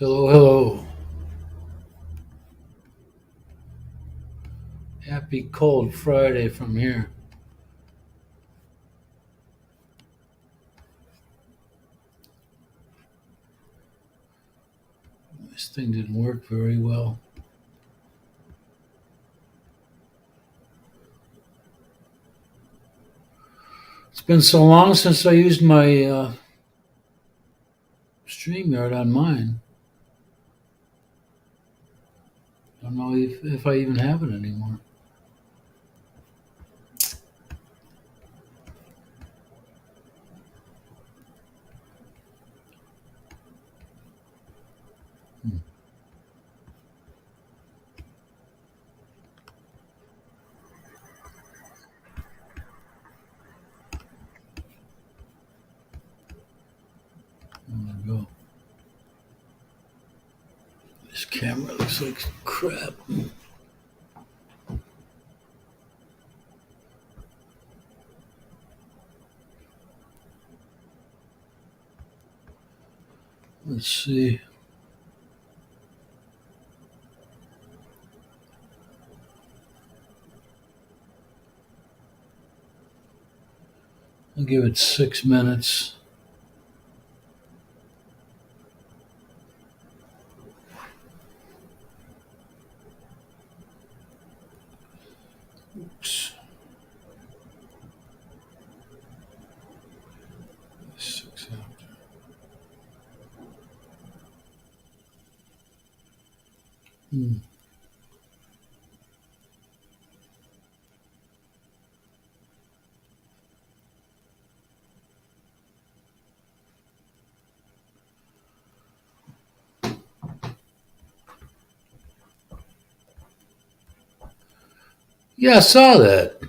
Hello, hello. Happy cold Friday from here. This thing didn't work very well. It's been so long since I used my StreamYard on mine. I don't know if I even have it anymore. Hmm. There we go. This camera looks like crap. Let's see. I'll give it 6 minutes. Oops. 6 after. Hmm. Yeah, I saw that.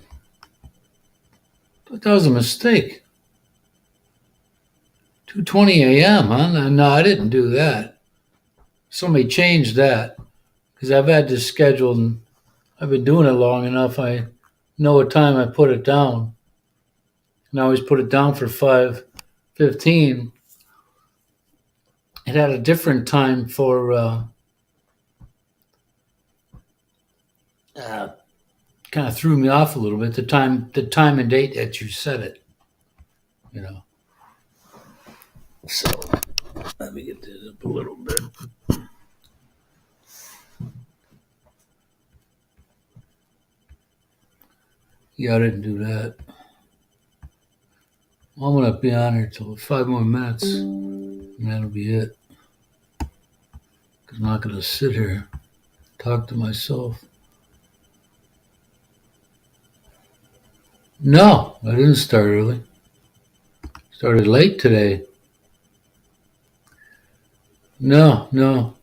Thought that was a mistake. 2:20 a.m. Huh? No, I didn't do that. Somebody changed that because I've had this scheduled and I've been doing it long enough. I know what time I put it down, and I always put it down for 5:15. It had a different time for uh, kind of threw me off a little bit. The time and date that you set it, you know. So let me get this up a little bit. Yeah, I didn't do that. Well, I'm gonna be on here till 5 more minutes, and that'll be it. Cause I'm not gonna sit here talk to myself. No, I didn't start early. Started late today. No, no.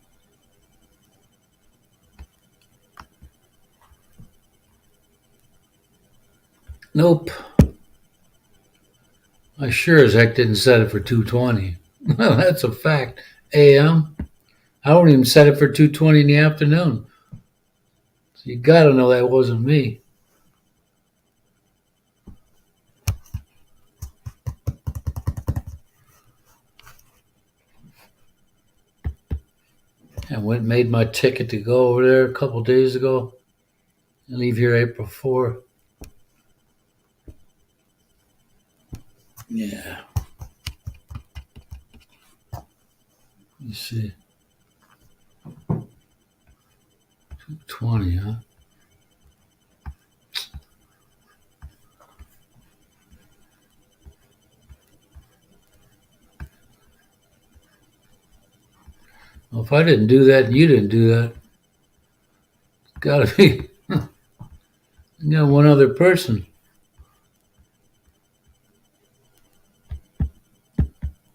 Nope. I sure as heck didn't set it for 2:20. That's a fact. AM. I don't even set it for 2:20 in the afternoon. So you got to know that wasn't me. I went and made my ticket to go over there a couple days ago and leave here April 4th. Yeah. You see. 2:20, huh? Well, if I didn't do that and you didn't do that, it's got to be one other person.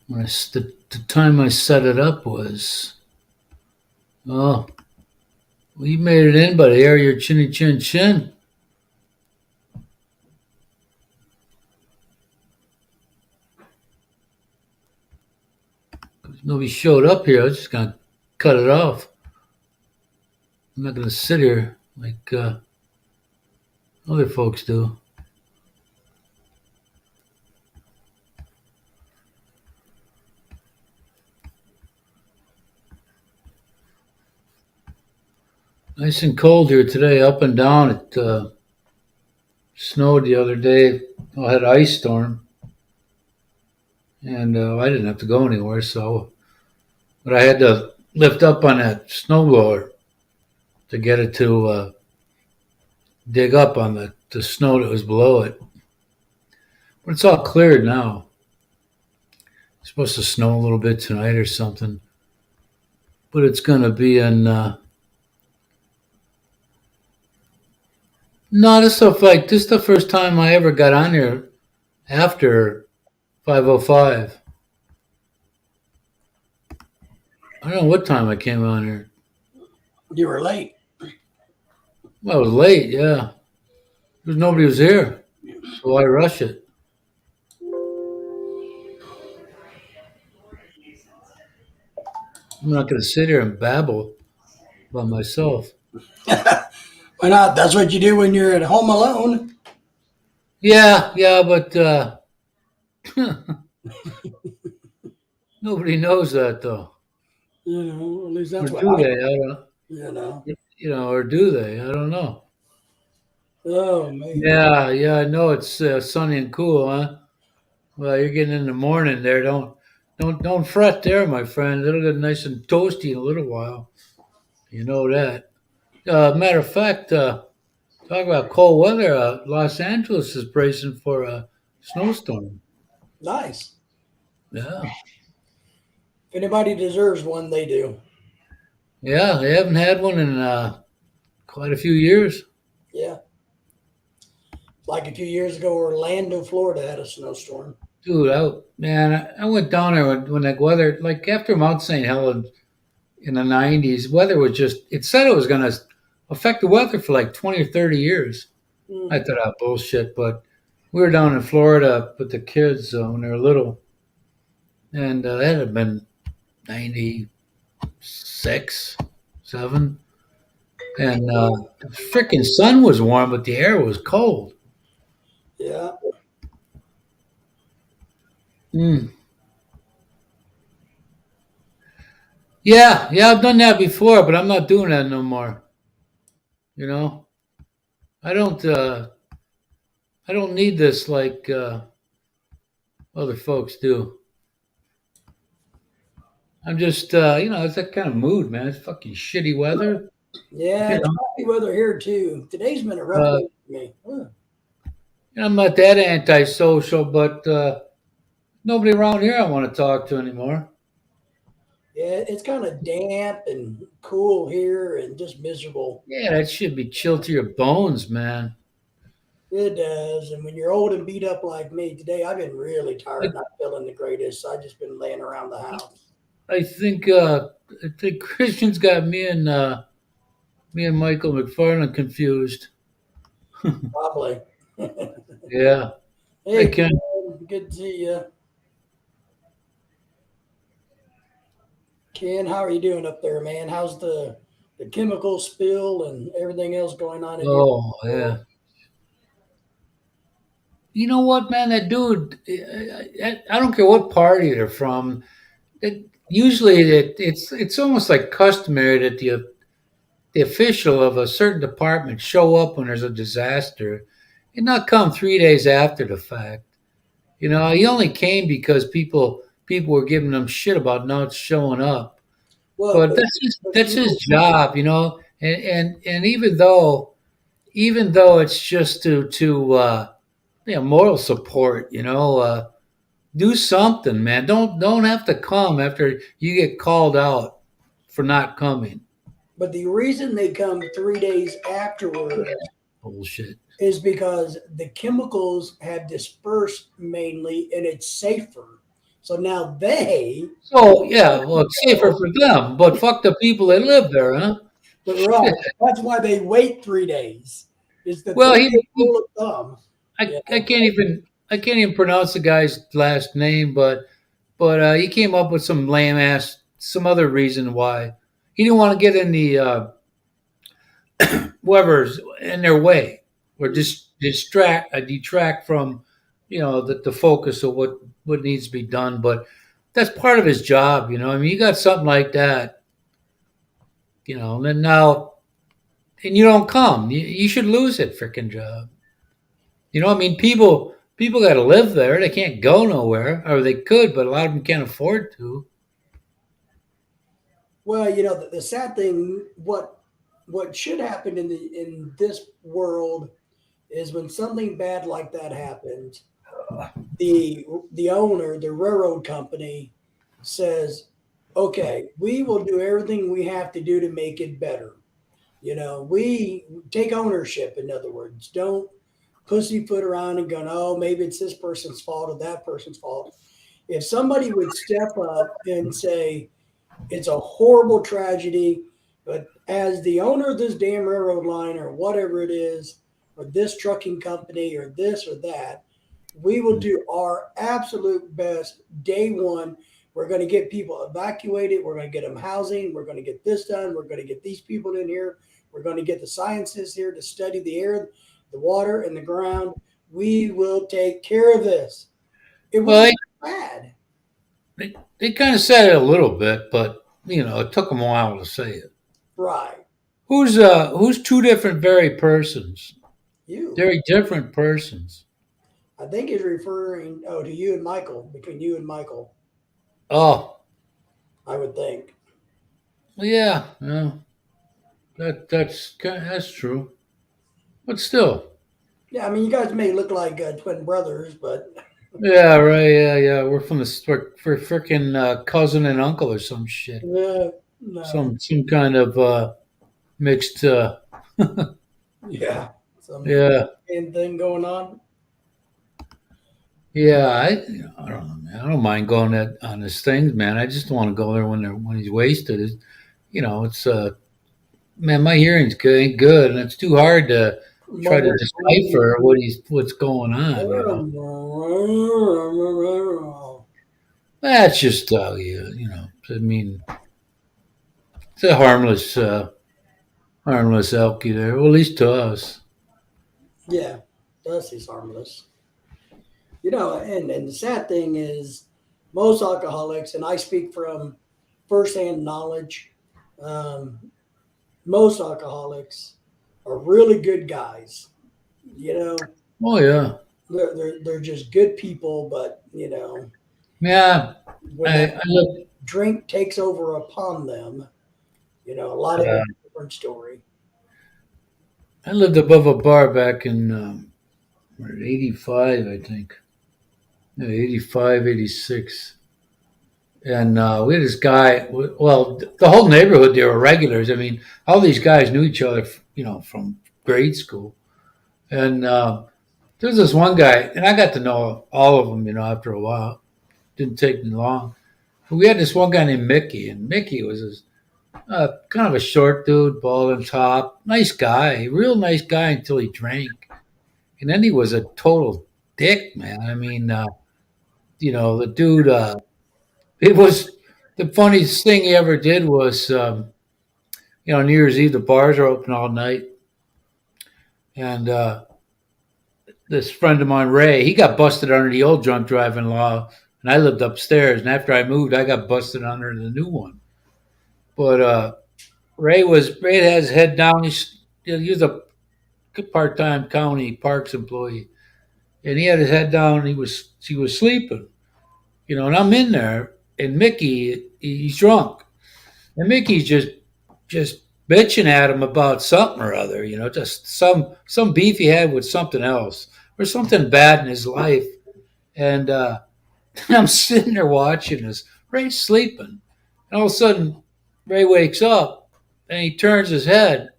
The time I set it up was, oh, well, you made it in by the air of your chinny chin chin. Nobody showed up here. I was just going to cut it off. I'm not going to sit here like other folks do. Nice and cold here today, up and down. It snowed the other day. I had an ice storm, and I didn't have to go anywhere. So, but I had to lift up on that snowblower to get it to dig up on the snow that was below it. But it's all cleared now. It's supposed to snow a little bit tonight or something, but it's going to be in. No, this is the first time I ever got on here after 5:05. I don't know what time I came on here. You were late. Well, it was late, yeah. Nobody was here, so I rushed it. I'm not going to sit here and babble by myself. Why not? That's what you do when you're at home alone. Yeah, but nobody knows that though. At least Or that's what do I, they? I don't. you know. Or do they? I don't know. Oh, man. Yeah. I know it's sunny and cool, huh? Well, you're getting in the morning there. Don't fret there, my friend. It'll get nice and toasty in a little while. You know that. Matter of fact, talk about cold weather. Los Angeles is bracing for a snowstorm. Nice. Yeah, If anybody deserves one, they do. yeah. They haven't had one in quite a few years. Yeah. Like a few years ago, Orlando, Florida had a snowstorm. Dude, I went down there when that weather, like after Mount St. Helens in the 90s, weather was just, it said it was going to affect the weather for like 20 or 30 years. I Mm. thought that bullshit, but we were down in Florida with the kids when they were little, and that had been 96, 7. And the freaking sun was warm, but the air was cold. Yeah. Mm. Yeah, I've done that before, but I'm not doing that no more. You know, I don't. I don't need this like other folks do. I'm just, it's that kind of mood, man. It's fucking shitty weather. Yeah, You it's know, crappy weather here, too. Today's been a rough uh, day for me. Huh. I'm not that antisocial, but nobody around here I want to talk to anymore. Yeah, it's kind of damp and cool here and just miserable. Yeah, that should be chilled to your bones, man. It does. And when you're old and beat up like me today, I've been really I, tired, not feeling the greatest. So I've just been laying around the house. I think Christian's got me and Michael McFarland confused. Probably. Yeah, I Hey, can. Ken, good to see you. Ken, how are you doing up there, man? How's the chemical spill and everything else going on in your Oh world? yeah. You know what, man? That dude. I don't care what party they're from. Usually, it's almost like customary that the official of a certain department show up when there's a disaster, and not come 3 days after the fact. He only came because people were giving him shit about not showing up. Well, But but that's you his know, job. And even though it's just to moral support. Do something, man. Don't have to come after you get called out for not coming. but the reason they come 3 days afterwards Bullshit. is because the chemicals have dispersed mainly and it's safer. So now they, So yeah, well, it's safer for them, but fuck the people that live there, huh? but Shit. right, that's why they wait 3 days. It's the Well, 3 day rule of thumb. I, Yeah. I can't even pronounce the guy's last name, but he came up with some lame ass, some other reason why he didn't want to get in the whoever's in their way or detract from the focus of what needs to be done. But that's part of his job. I mean, you got something like that, and then now and you don't come. You should lose that freaking job. You know, I mean, people got to live there. They can't go nowhere, or they could, but a lot of them can't afford to. Well, you know, the sad thing, what should happen in this world is when something bad like that happens, the owner, the railroad company, says, "Okay, we will do everything we have to do to make it better." You know, we take ownership. In other words, don't pussyfoot around and go, "Oh, maybe it's this person's fault or that person's fault." If somebody would step up and say, "It's a horrible tragedy, but as the owner of this damn railroad line or whatever it is, or this trucking company or this or that, we will do our absolute best day one. We're going to get people evacuated. We're going to get them housing. We're going to get this done. We're going to get these people in here. We're going to get the scientists here to study the air, the water, and the ground. We will take care of this." It Well, was bad. they kind of said it a little bit, but it took them a while to say it. Right. Who's two different very persons, You. very different persons. I think he's referring, to you and Michael, between you and Michael, Oh, I would think. well, yeah, that's true, but still, Yeah, I mean, you guys may look like twin brothers, but yeah, right, yeah. We're freaking cousin and uncle or some shit, no. some kind of mixed. Yeah. Some Yeah, thing going on. yeah. I don't know, man. I don't mind going on his things, man. I just don't want to go there when he's wasted. It's man, my hearing's good, ain't good, and it's too hard to try to Mother. decipher what's going on. That's just I mean, it's a harmless elky there. Well, at least to us. Yeah, that's is harmless. You know, and the sad thing is, most alcoholics, and I speak from firsthand knowledge, um, most alcoholics are really good guys. You know, Oh yeah, they're just good people, but yeah. when that I lived drink takes over upon them, a lot of uh, it's a different story. I lived above a bar back in '85, I think. Yeah, 85, 86. And we had this guy. Well, the whole neighborhood, they were regulars. I mean, all these guys knew each other, from grade school. And there was this one guy, and I got to know all of them, after a while. Didn't take me long. But we had this one guy named Mickey, and Mickey was this kind of a short dude, bald on top, nice guy, real nice guy until he drank, and then he was a total dick, man. I mean, the dude. It was the funniest thing he ever did was, New Year's Eve, the bars are open all night, and this friend of mine, Ray, he got busted under the old drunk driving law, and I lived upstairs. And after I moved, I got busted under the new one. But Ray had his head down. He was a part time county parks employee, and he had his head down. He was sleeping, and I'm in there, and Mickey, he's drunk, and Mickey's just bitching at him about something or other, just some beef he had with something else or something bad in his life. And I'm sitting there watching this. Ray's sleeping, and all of a sudden, Ray wakes up and he turns his head,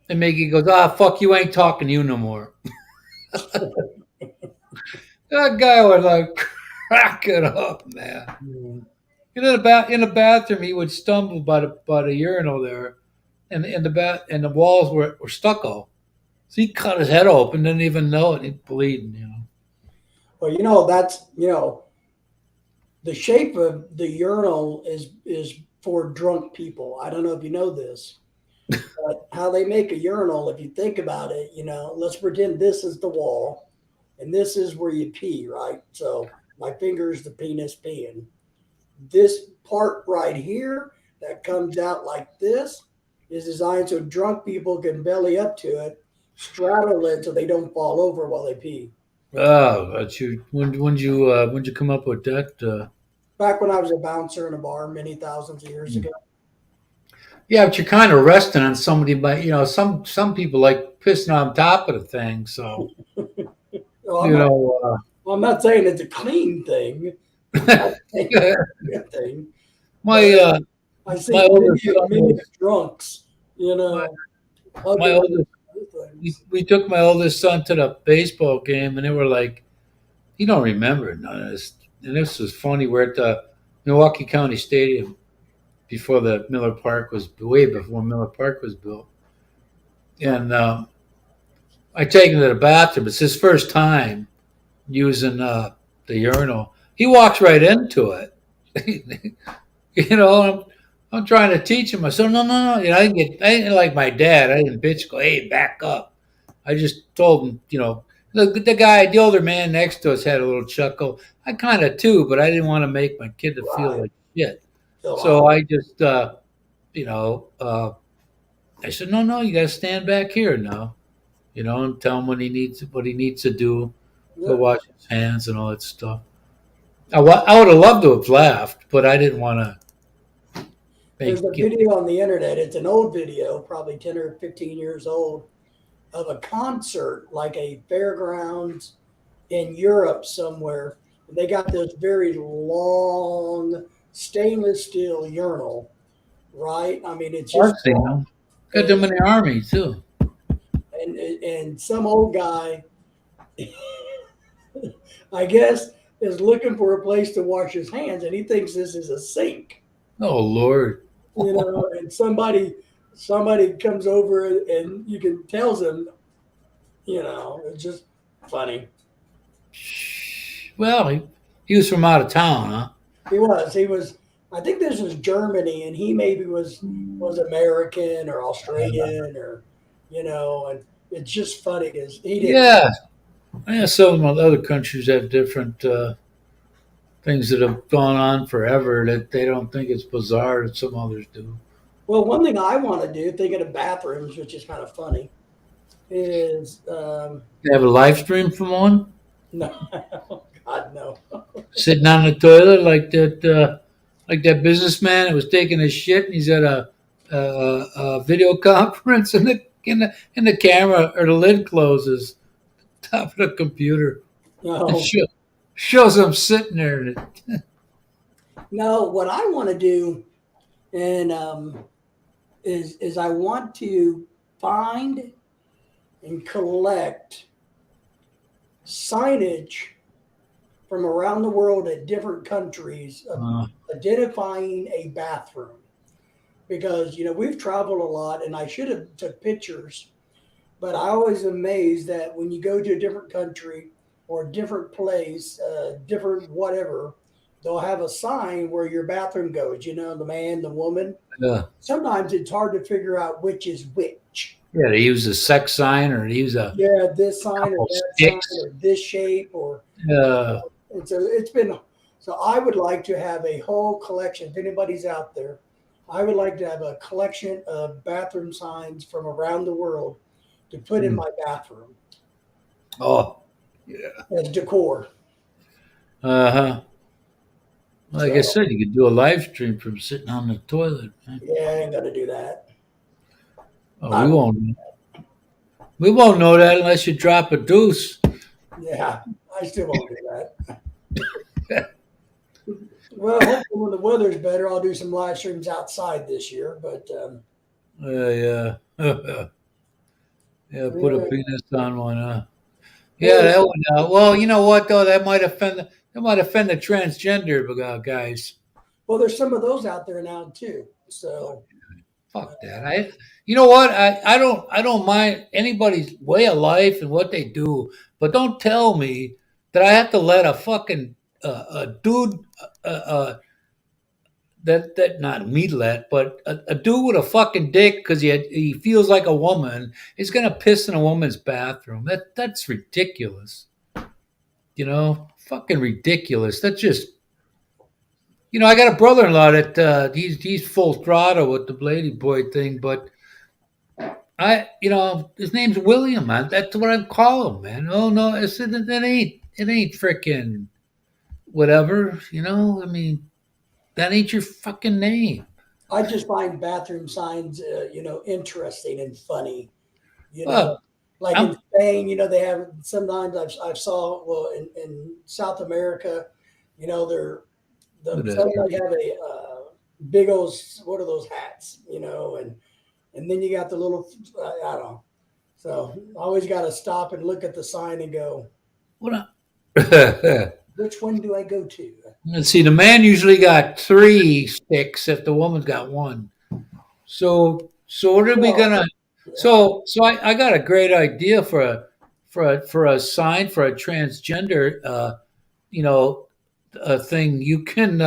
and Mickey goes, "Ah, fuck you, ain't talking to you no more." That guy was like cracking up, man. Mm. In the bathroom, he would stumble by the urinal there, and the walls were stucco. So he cut his head open, didn't even know it. He's bleeding. Well, that's the shape of the urinal is for drunk people. I don't know if you know this, but how they make a urinal, if you think about it, let's pretend this is the wall and this is where you pee, right? So my finger is the penis peeing. This part right here that comes out like this is designed so drunk people can belly up to it, straddle it so they don't fall over while they pee. Oh, that's you. When you come up with that? Back when I was a bouncer in a bar many thousands of years ago. Yeah, but you're kind of resting on somebody, but some people like pissing on top of the thing. So Well, you know, I'm not saying it's a clean thing. I'm not saying it's a good thing. my But I my see oldest son many was drunks, my, my hugging oldest. things. We took my oldest son to the baseball game, and they were like, "You don't remember none of this." And this was funny. We're at the Milwaukee County Stadium before the Miller Park was way before Miller Park was built, and I take him to the bathroom. It's his first time using the urinal. He walks right into it. I'm, I'm trying to teach him. I said, no, no, no. I didn't like my dad. I didn't bitch, go, hey, back up. I just told him, the older man next to us had a little chuckle. I kind of too, but I didn't want to make my kid to feel Right. like shit. So So I just, you know, uh, I said, no, no, you got to stand back here now, and tell him what he needs to do, go yeah. wash his hands and all that stuff. I would have loved to have laughed, but I didn't want to There's a make it. video on the internet. It's an old video, probably 10 or 15 years old, of a concert, like a fairgrounds in Europe somewhere. They got this very long stainless steel urinal, right? I mean, it's just I've seen them. Got and them in the army too. and some old guy, I guess, is looking for a place to wash his hands, and he thinks this is a sink, Oh Lord. and somebody comes over and you can tells him, it's just funny. Well, he was from out of town, huh? He was. I think this was Germany, and he maybe was American or Australian or, and it's just funny because he didn't. Yeah. Yeah, some of the other countries have different things that have gone on forever that they don't think it's bizarre that some others do. Well, one thing I want to do, thinking of bathrooms, which is kind of funny, is You have a live stream from one no, God no. sitting on the toilet like that businessman that was taking a shit and he's at a video conference and the camera or the lid closes top of the computer and No, shows him sitting there. no. What I want to do, and is I want to find and collect signage from around the world at different countries identifying a bathroom, because we've traveled a lot and I should have took pictures, but I always amazed that when you go to a different country or a different place, different whatever, they'll have a sign where your bathroom goes, the man, the woman. Yeah, Sometimes it's hard to figure out which is which. yeah. They use a sex sign or they use a Yeah, this sign or couple that sign sticks. or this shape or Uh, and so it's been so I would like to have a whole collection. If anybody's out there, I would like to have a collection of bathroom signs from around the world to put in my bathroom oh, as decor. uh huh. Like I So said, you could do a live stream from sitting on the toilet. Man. yeah, I ain't gonna do that. Oh, I, we won't. We won't know that unless you drop a deuce. yeah, I still won't do that. Well, hopefully when the weather's better, I'll do some live streams outside this year. But Yeah. Yeah, put a yeah, penis on one, huh? Yeah, well, that one. Well, you know what though? That might offend the transgender guys. well, there's some of those out there now too. So Fuck that. You know what? I don't mind anybody's way of life and what they do, but don't tell me that I have to let a fucking a dude that not me let, but a dude with a fucking dick because he feels like a woman is gonna piss in a woman's bathroom. That's ridiculous. Fucking ridiculous. That's just I got a brother-in-law that he's full throttle with the Lady Boy thing, but his name's William, man. That's what I call him, man. Oh no, it ain't freaking whatever, I mean, that ain't your fucking name. I just find bathroom signs, interesting and funny. You know, Well, like in I'm Spain, they have sometimes I've saw well in South America, they're some whatever. might have a big old what are those hats, and then you got the little I don't know. So I always got to stop and look at the sign and go, What? which one do I go to? Let's see. The man usually got three sticks if the woman's got one. So what are we Well, gonna? yeah. So I got a great idea for a sign for a transgender you know a thing. You can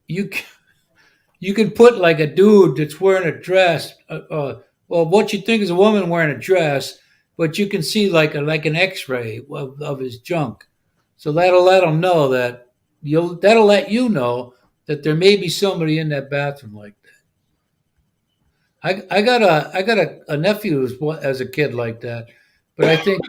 you can put like a dude that's wearing a dress. Well, what you think is a woman wearing a dress, but you can see like an X-ray of his junk. So that'll let him know that that'll let you know that there may be somebody in that bathroom like that. I got a nephew who's as a kid like that, but I think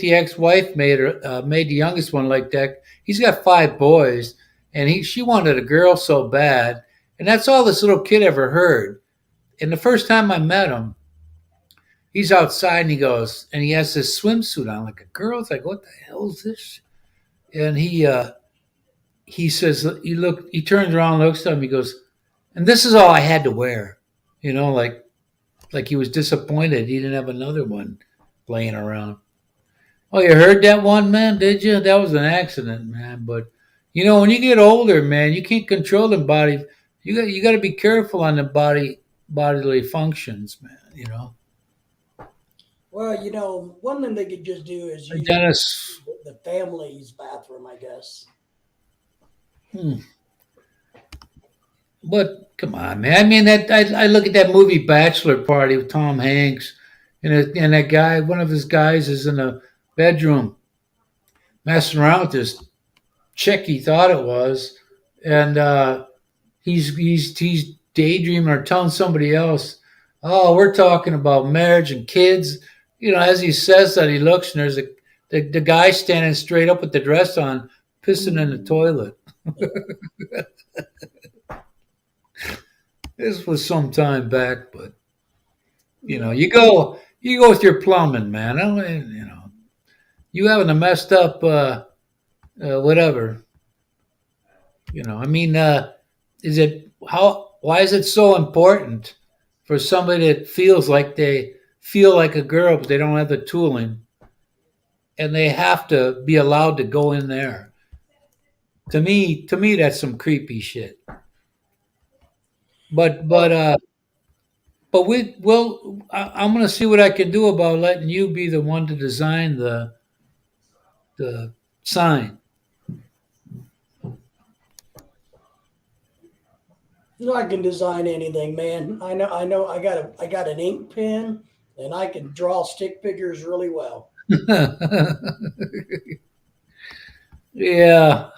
the ex-wife made the youngest one like that. He's got five boys, and she wanted a girl so bad, and that's all this little kid ever heard. And the first time I met him, he's outside and he has this swimsuit on like a girl. It's like, what the hell is this? And he says he turns around, looks at him, he goes, and this is all I had to wear, like he was disappointed he didn't have another one laying around. Oh, you heard that one, man? Did you? That was an accident, man. But when you get older, man, you can't control the body. You got to be careful on the bodily functions, man. Well, one thing they could just do is use Dennis, the family's bathroom, I guess. hmm. But come on, man. I mean, that I look at that movie Bachelor Party with Tom Hanks, and that guy, one of his guys, is in a bedroom messing around with this chick he thought it was, and he's daydreaming or telling somebody else, "Oh, we're talking about marriage and kids." As he says that, he looks and there's the guy standing straight up with the dress on, pissing in the toilet. This was some time back, but you go with your plumbing, man. I mean, you having a messed up whatever. I mean, is it how? Why is it so important for somebody that feels like they feel like a girl, but they don't have the tooling, and they have to be allowed to go in there? To me, that's some creepy shit. But but Well, uh, but I'm gonna see what I can do about letting you be the one to design the sign. I can design anything, man. I know. I got an ink pen, and I can draw stick figures really well. Yeah.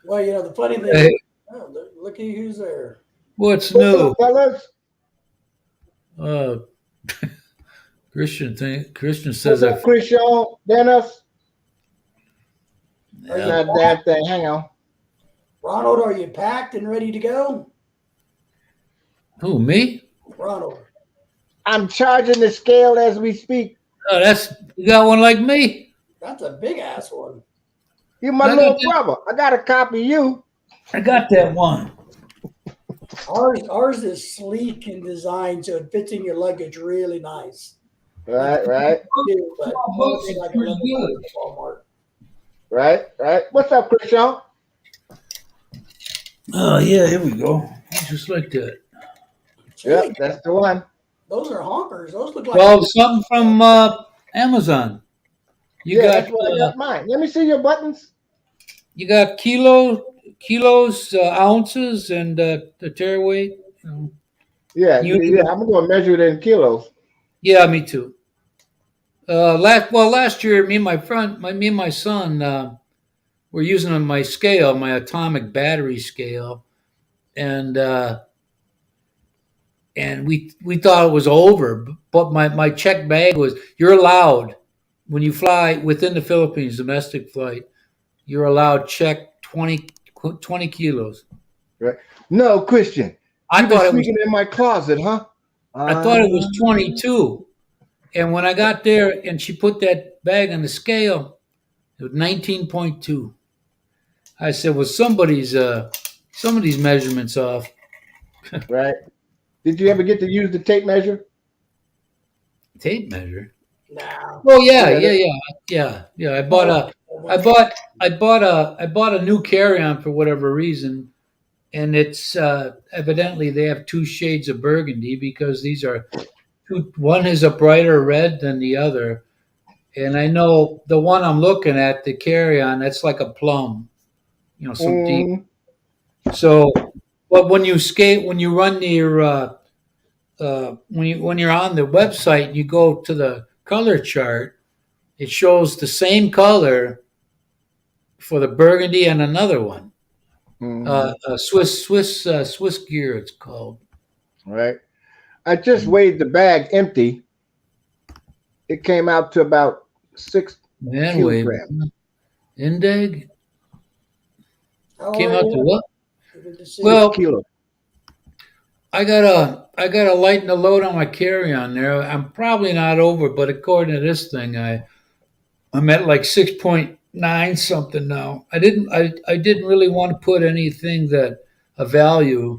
Well, the funny thing is, Hey, oh, look at who's there. what's What's up, new? fellas? Uh, Christian What's says I. up, Christian? Dennis? Are Yeah. you Not that thing. Hang on. Ronald? Are you packed and ready to go, Who, me? Ronald? I'm charging the scale as we speak. Oh, you got one like me. That's a big ass one. You my I got little that. brother. I got a copy of you. I got that one. Ours is sleek in design, so it fits in your luggage really nice. Like Right, right, you, but Books mostly is like a pretty leather good. bag at Walmart. right. What's up, Christian? Oh yeah, here we go. Just like that. Yep, Gee, that's the one. those are honkers. Those look like Well, something from Amazon. You Yeah, got that's where I got mine. Let me see your buttons. kilos, ounces, and the tear weight. Yeah. Unit. I'm gonna measure it in kilos. Yeah, me too. Last year, me and my son were using my scale, my atomic battery scale, and and we thought it was over. But my check bag was, you're allowed when you fly within the Philippines, domestic flight, you're allowed check 20 kilos. Right. No, Christian. I You've been thought it was sneaking in my closet, huh? I thought it was 22. And when I got there and she put that bag on the scale, it was 19.2. I said, well, somebody's measurements off. Right. Did you ever get to use the tape measure? Tape measure. No. Oh yeah, Yeah, yeah. I bought a new carry-on for whatever reason, and it's evidently they have two shades of burgundy because these are two. One is a brighter red than the other, and I know the one I'm looking at, the carry-on, that's like a plum, some deep. Mm, So, but when you run your when you're on the website, you go to the color chart. It shows the same color for the burgundy and another one, Swiss gear. It's called. right. I just weighed the bag empty. It came out to about 6 Anyway, kilograms. Indig How came are out to you? what? Good to see Well, 6 kilos. I gotta lighten the load on my carry-on there. I'm probably not over, but according to this thing, I'm at like 6.9 something now. I didn't really want to put anything that a value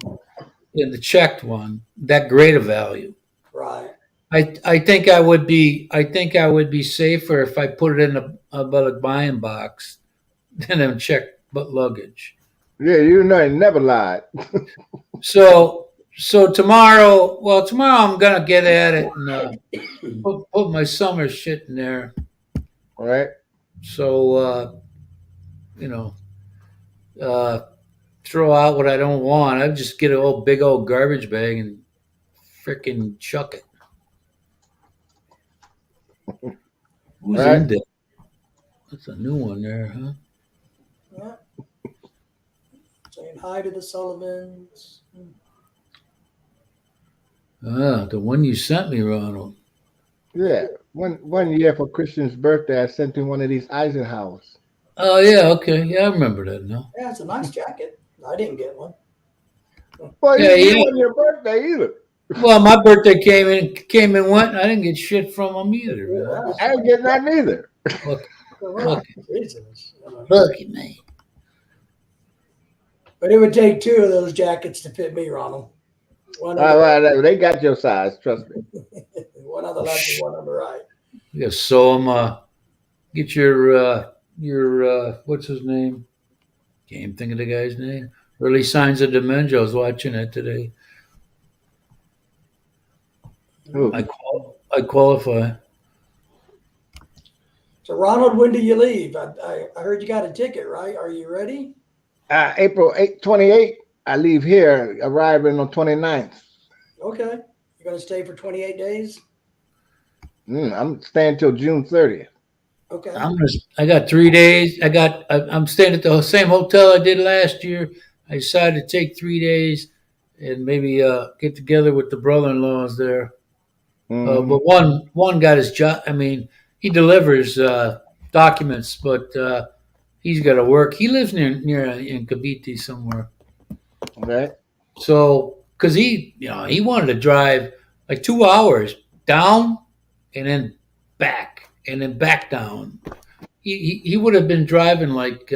in the checked one, that great a value. you. Right. I think I would be safer if I put it in a buying box than in checked but luggage. Yeah, you know, it never lied. So tomorrow I'm gonna get at it and put my summer shit in there. Right. So you know, uh, throw out what I don't want. I just get a big old garbage bag and freaking chuck it. Who's Right. in there? That's a new one there, huh? Yeah. Saying hi to the Sullivans. Ah, the one you sent me, Ronald. Yeah. One year for Christian's birthday, I sent him one of these Eisenhowers. Oh yeah, okay, yeah, I remember that now. Yeah, it's a nice jacket. I didn't get one. Well, Yeah, it yeah. wasn't your birthday either. Well, my birthday came and went. And I didn't get shit from them either. Man. I didn't get that neither. Look, Jesus. look at me. But it would take two of those jackets to fit me, Ronald. One on, Well, they got your size, trust me. one on the left and one on the right. You gotta sew them. Get your what's his name? Can't even think of the guy's name. Early signs of dementia. I was watching it today. Ooh. I qualify. So, Ronald, when do you leave? I heard you got a ticket, right? Are you ready? April 28th, I leave here, arriving on 29th. Okay. You're going to stay for 28 days? I'm staying till June 30th. Okay. I got 3 days. I'm staying at the same hotel I did last year. I decided to take 3 days and maybe get together with the brother-in-laws there. Mhm. But one got his job. I mean, he delivers documents, but he's got to work. He lives near in Cavite somewhere. Okay. So, because he wanted to drive like 2 hours down and then back and then back down. He would have been driving like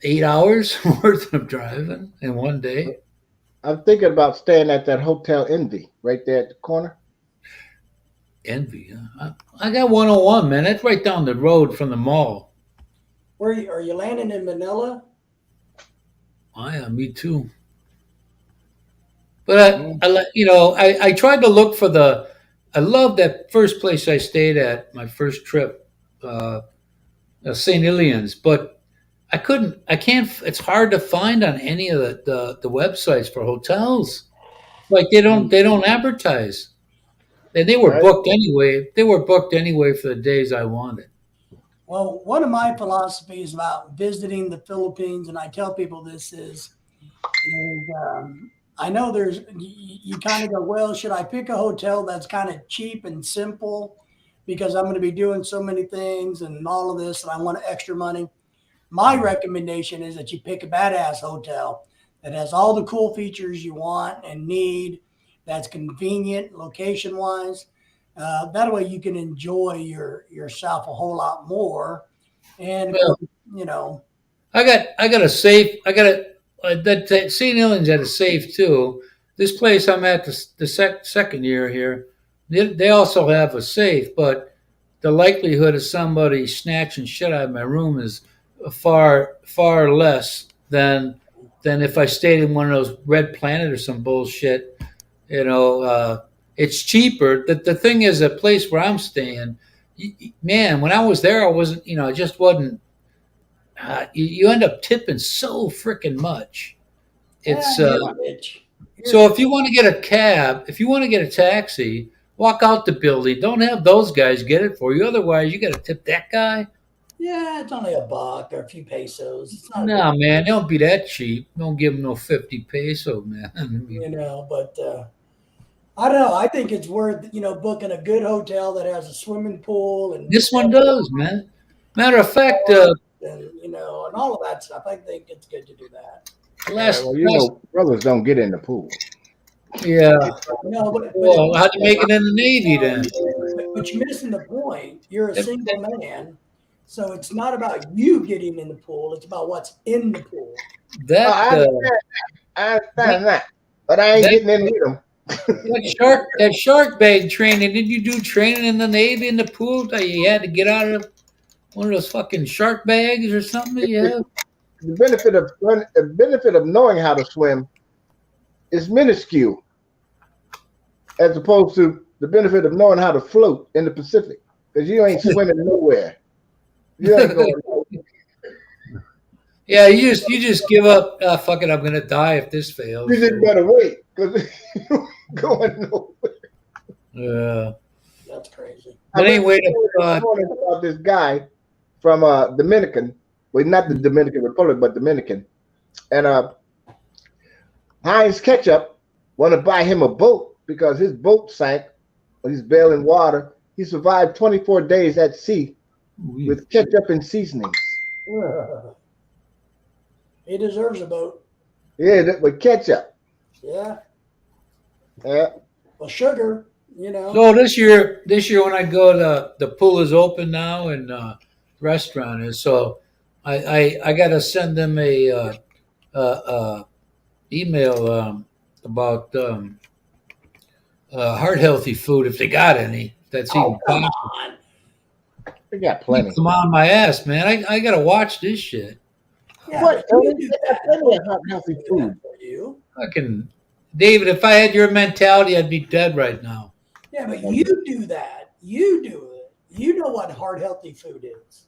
8 hours worth of driving in one day. I'm thinking about staying at that Hotel Envy right there at the corner. Envy. Huh? I got 101, man. That's right down the road from the mall. Where are you landing in Manila? Oh, yeah, me too. But I tried to look for I love that first place I stayed at, my first trip, St. Ilian's, but I can't, it's hard to find on any of the websites for hotels. Like they don't advertise. And they were Right. booked anyway. They were booked anyway for the days I wanted. Well, one of my philosophies about visiting the Philippines, and I tell people this is I know there's you kind of go, well, should I pick a hotel that's kind of cheap and simple because I'm going to be doing so many things and all of this and I want extra money? My recommendation is that you pick a badass hotel that has all the cool features you want and need, that's convenient location wise. That way you can enjoy yourself a whole lot more. And Well, you know, I got a safe. I got a that St. Helens had a safe too. This place I'm at the second year here, they also have a safe, but the likelihood of somebody snatching shit out of my room is far less than if I stayed in one of those Red Planet or some bullshit. You know, it's cheaper. The thing is, a place where I'm staying, man, when I was there, I wasn't. I just wasn't. You end up tipping so freaking much. It's you're rich. so if you want to get a cab, if you want to get a taxi, walk out the building. Don't have those guys get it for you. Otherwise, you got to tip that guy. Yeah, it's only $1 or a few pesos. It's not, No, man, don't be that cheap. Don't give them no 50 peso, man. but I don't know. I think it's worth, booking a good hotel that has a swimming pool and This one does, man. Matter of fact, and all of that stuff. I think it's good to do that. last, Well, you know, brothers don't get in the pool. yeah. No, but Well, how'd you make it in the Navy then? but you're missing the point. You're a single man, so it's not about you getting in the pool. It's about what's in the pool. That I understand that, but I ain't that- getting in with them. that shark bag training. Did you do training in the Navy in the pool? That you had to get out of one of those fucking shark bags or something? Yeah. The benefit of knowing how to swim is minuscule, as opposed to the benefit of knowing how to float in the Pacific, because you ain't swimming nowhere. You ain't going. Yeah, you just give up. Fuck it, I'm gonna die if this fails. You just gotta wait because you ain't going nowhere. Yeah. That's crazy. But anyway, I wanted about this guy from Dominican, well, not the Dominican Republic, but Dominican, and Heinz Ketchup wanted to buy him a boat because his boat sank. He's bailing water. He survived 24 days at sea with ketchup and seasonings. He deserves a boat. Yeah, with ketchup. Yeah. Yeah. Well, sugar, so this year when I go, the pool is open now and restaurant is. So I got to send them a email about heart healthy food if they got any. That's even come possible. on. They got plenty. Come on, my ass, man! I got to watch this shit. Yeah, What? but you do that. Plenty of hot, healthy Do that food. for you. Fucking David, if I had your mentality, I'd be dead right now. Yeah, but you do that. You do it. You know what heart healthy food is.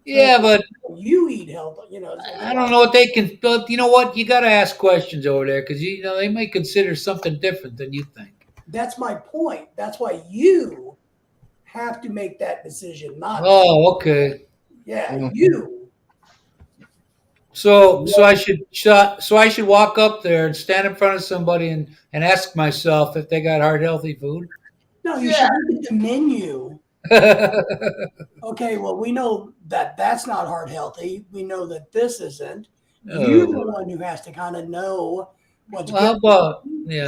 Yeah, but You eat healthy. I don't know what they can. But you know what? You got to ask questions over there because they may consider something different than you think. That's my point. That's why you have to make that decision, not Oh, okay. yeah, you. So I should walk up there and stand in front of somebody and ask myself if they got heart healthy food. No, you should look at the menu. Okay, well, we know that that's not heart healthy. We know that this isn't. You're the one who has to kind of know what's Well, how good. about You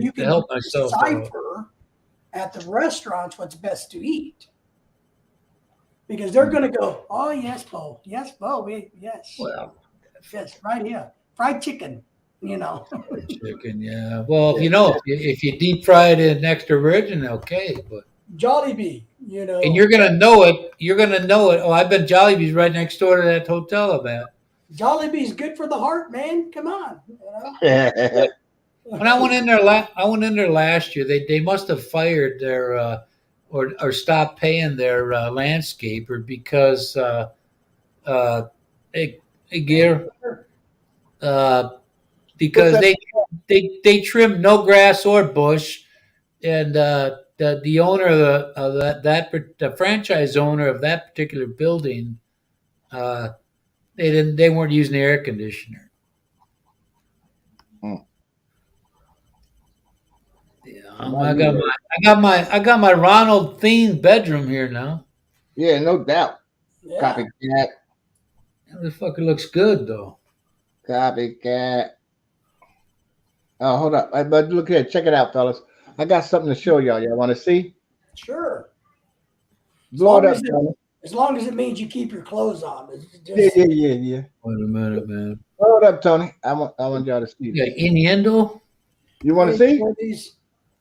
to can help myself out. decipher at the restaurants what's best to eat. Because they're going to go, oh, yes, Bo. Yes, Bo. Yes. Well, Yes, right here. Fried chicken, chicken, yeah. Well, if you deep fry it in extra virgin, okay, but. Jollibee, And you're gonna know it. You're gonna know it. Oh, I've been Jollibee's right next door to that hotel I'm at. Jollibee's good for the heart, man. Come on. When I went in there, last year. They must have fired their or stopped paying their landscaper because because they trimmed no grass or bush, and the owner of the franchise owner of that particular building, they weren't using the air conditioner. I got my Ronald themed bedroom here now. Yeah, no doubt. Yeah. Copycat, It fucking looks good though. copycat. Oh, hold up. But look here, check it out, fellas. I got something to show y'all. Y'all want to see? Sure. Blow it long up, as it- Tony. As long as it means you keep your clothes on. It's Yeah, just, yeah. Wait a minute, man. Blow it up, Tony. I want y'all to see You this. got innuendo? You want to see?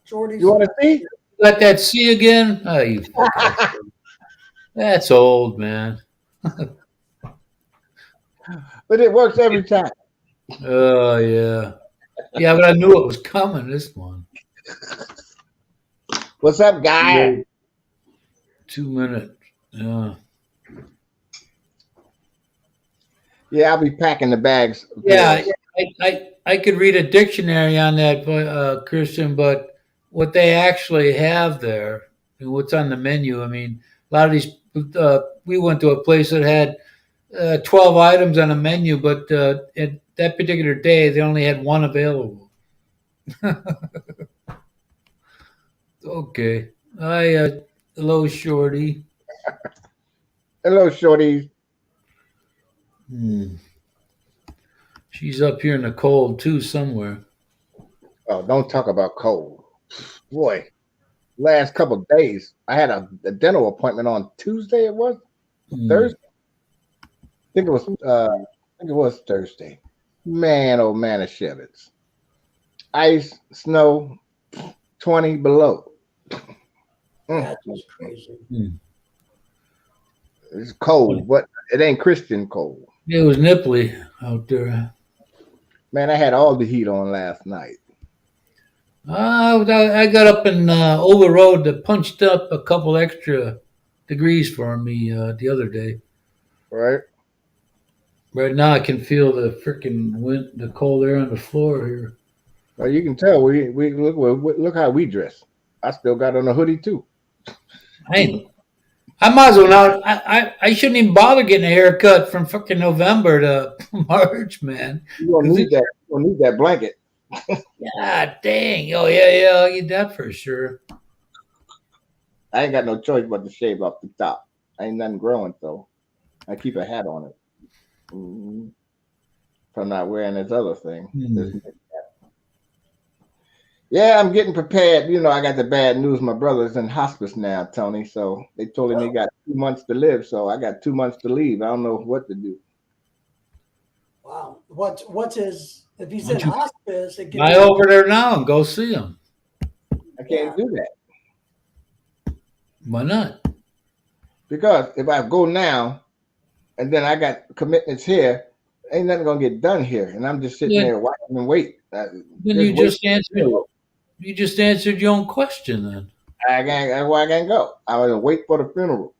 Shorties. You want to see? You got that C again? Oh, you fucking that's old, man. But it works every time. Oh yeah. Yeah, but I knew it was coming, this one. What's up, guy? 2 minutes. Yeah. Yeah, I'll be packing the bags. Yeah, I could read a dictionary on that, Christian, but what they actually have there and what's on the menu, I mean, a lot of these, we went to a place that had 12 items on a menu, but at that particular day, they only had one available. Okay. Hello, Shorty. Hello, shorties. She's up here in the cold, too, somewhere. Oh, don't talk about cold. Boy, last couple of days, I had a dental appointment on Tuesday. It was Thursday. I think it was Thursday. Man, oh man, of Shevitz. Ice, snow, 20 below. That's just crazy. It's cold, but it ain't Christian cold. It was nipply out there. Man, I had all the heat on last night. I got up and over road that punched up a couple extra degrees for me the other day. Right? Right now, I can feel the freaking wind, the cold air on the floor here. Well, you can tell we look how we dress. I still got on a hoodie too. I might as well not. I shouldn't even bother getting a haircut from fucking November to March, man. You gonna need that. You gonna need that blanket. God dang! Oh yeah, I'll get that for sure. I ain't got no choice but to shave off the top. Ain't nothing growing, so I keep a hat on it. If I'm not wearing this other thing. Yeah, I'm getting prepared. You know, I got the bad news. My brother's in hospice now, Tony. So they told him he got 2 months to live. So I got 2 months to leave. I don't know what to do. Wow. What's his? If he's in hospice, it Fly over there now and go see him. I can't do that. Why not? Because if I go now and then I got commitments here, ain't nothing gonna get done here. And I'm just sitting there watching and wait. Then you just answered your own question then. That's why I can't go. I'm gonna wait for the funeral.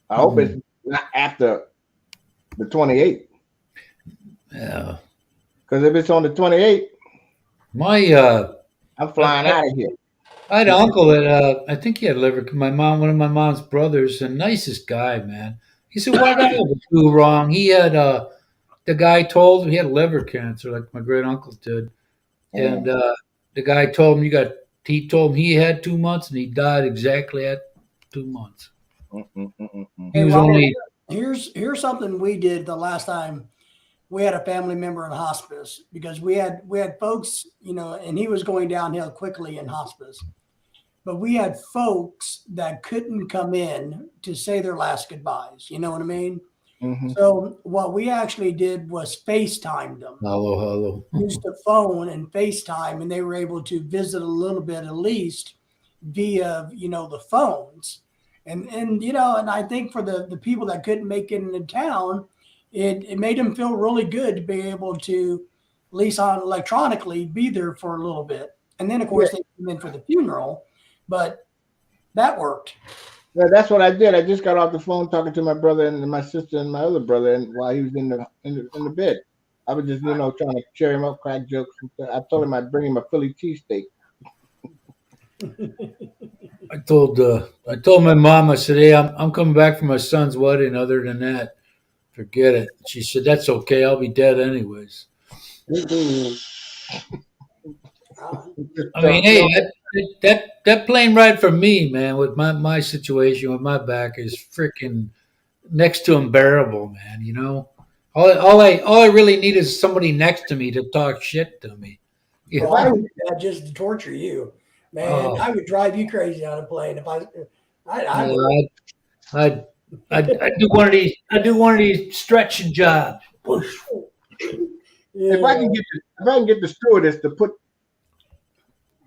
I hope it's not after the 28th. Yeah. Because if it's on the 28th, I'm flying out of here. I had an uncle that I think he had liver. One of my mom's brothers, the nicest guy, man. He said, "What did I ever do wrong?" He had the guy told him he had liver cancer, like my great uncle did, and the guy told him he told him he had 2 months, and he died exactly at 2 months. He was only. Here's something we did the last time we had a family member in hospice, because we had folks, and he was going downhill quickly in hospice, but we had folks that couldn't come in to say their last goodbyes. You know what I mean? So what we actually did was FaceTime them. Hello. Used the phone and FaceTime, and they were able to visit a little bit at least via, the phones. And I think for the people that couldn't make it into town, it made them feel really good to be able to, at least on electronically, be there for a little bit. And then, of course, they came in for the funeral, but that worked. Yeah, that's what I did. I just got off the phone talking to my brother and my sister and my other brother, and while he was in the bed, I was just trying to cheer him up, crack jokes. I told him I'd bring him a Philly cheesesteak. I told my mom, I said, "Hey, I'm coming back from my son's wedding. Other than that, forget it." She said, "That's okay. I'll be dead anyways." I mean, hey, that plane ride for me, man, with my situation with my back is freaking next to unbearable, man. You know, all I really need is somebody next to me to talk shit to me. You Well, I know? would do that just to torture you, man. Oh, I would drive you crazy on a plane if I would. no, I do one of these. I do one of these stretching jobs. Push. If I Yeah. can get the stewardess to put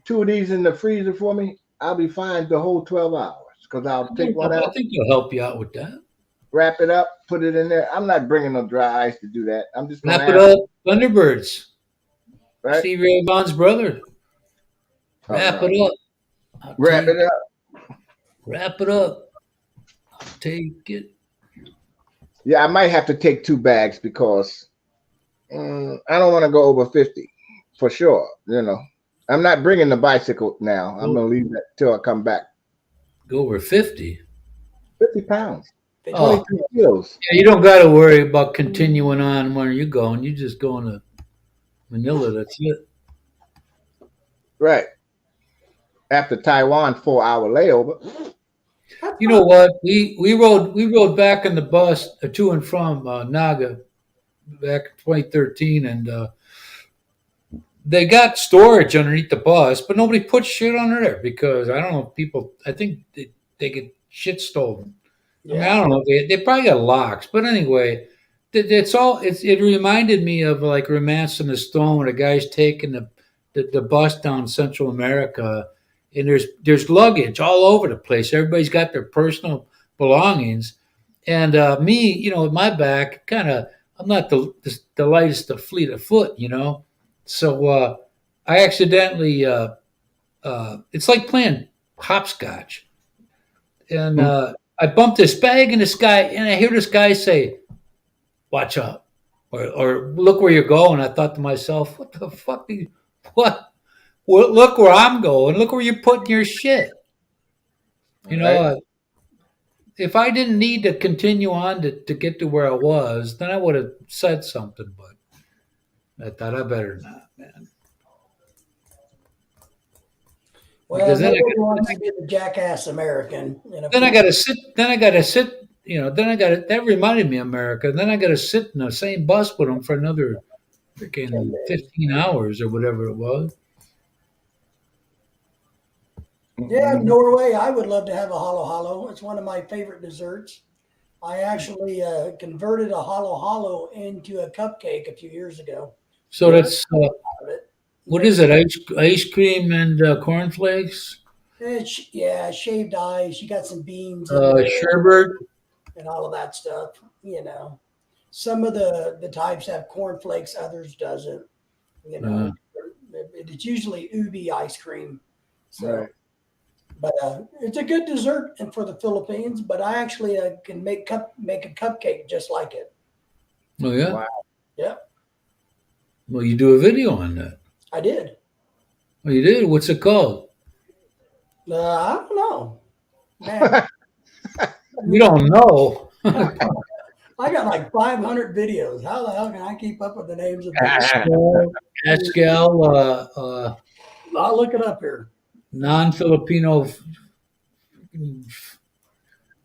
2 of these in the freezer for me, I'll be fine the whole 12 hours. Because I'll take one I out, think he'll help you out with that. wrap it up, put it in there. I'm not bringing no dry ice to do that. I'm just gonna Wrap it have up, Thunderbirds. right. Steve Ray Vaughan's brother. Oh Wrap no, it up. I'll wrap take. it up. Wrap it up. I'll take it. Yeah, I might have to take 2 bags because I don't want to go over 50 for sure. I'm not bringing the bicycle now. I'm gonna leave that till I come back. Go over 50. 50 pounds, Oh, 23 kilos. yeah, you don't got to worry about continuing on where you're going. You're just going to Manila. That's it. Right. After Taiwan 4 hour layover. You know what? We rode back in the bus to and from Naga back in 2013, and they got storage underneath the bus, but nobody put shit under there because I don't know. People, I think they get shit stolen. I mean, I Yeah. don't know. They probably got locks, but anyway, it's all. It reminded me of like Romance in the Stone, where the guy's taking the bus down Central America, and there's luggage all over the place. Everybody's got their personal belongings, and me, with my back, kind of, I'm not the lightest of fleet of foot, So I accidentally, it's like playing hopscotch, and I bumped this bag in the sky, and I hear this guy say, "Watch out," or "Look where you're going." I thought to myself, "What the fuck? What? Well, look where I'm going. Look where you're putting your shit." You know, Right. if I didn't need to continue on to get to where I was, then I would have said something. But I thought I better not, man. Well, Because then nobody wants to be the jackass American. I got to sit. Then I got to sit. Then I got to. That reminded me of America. Then I got to sit in the same bus with them for another freaking 15 hours or whatever it was. Yeah, Norway. I would love to have a halo halo. It's one of my favorite desserts. I actually converted a halo halo into a cupcake a few years ago. So that's Of it. what is it? Ice cream and cornflakes, Yeah, shaved ice. You got some beans in there sherbet. and all of that stuff. Some of the types have cornflakes, others doesn't. You know, Uh, it's usually ubi ice cream. So, Right. but it's a good dessert and for the Philippines. But I actually can make a cupcake just like it. oh yeah. Wow. Yeah, Well, you do a video on that. I did. Oh, you did. What's it called? I don't know, man. You don't know. I got like 500 videos. How the hell can I keep up with the names of them? Pascal, I'll look it up here. non-Filipino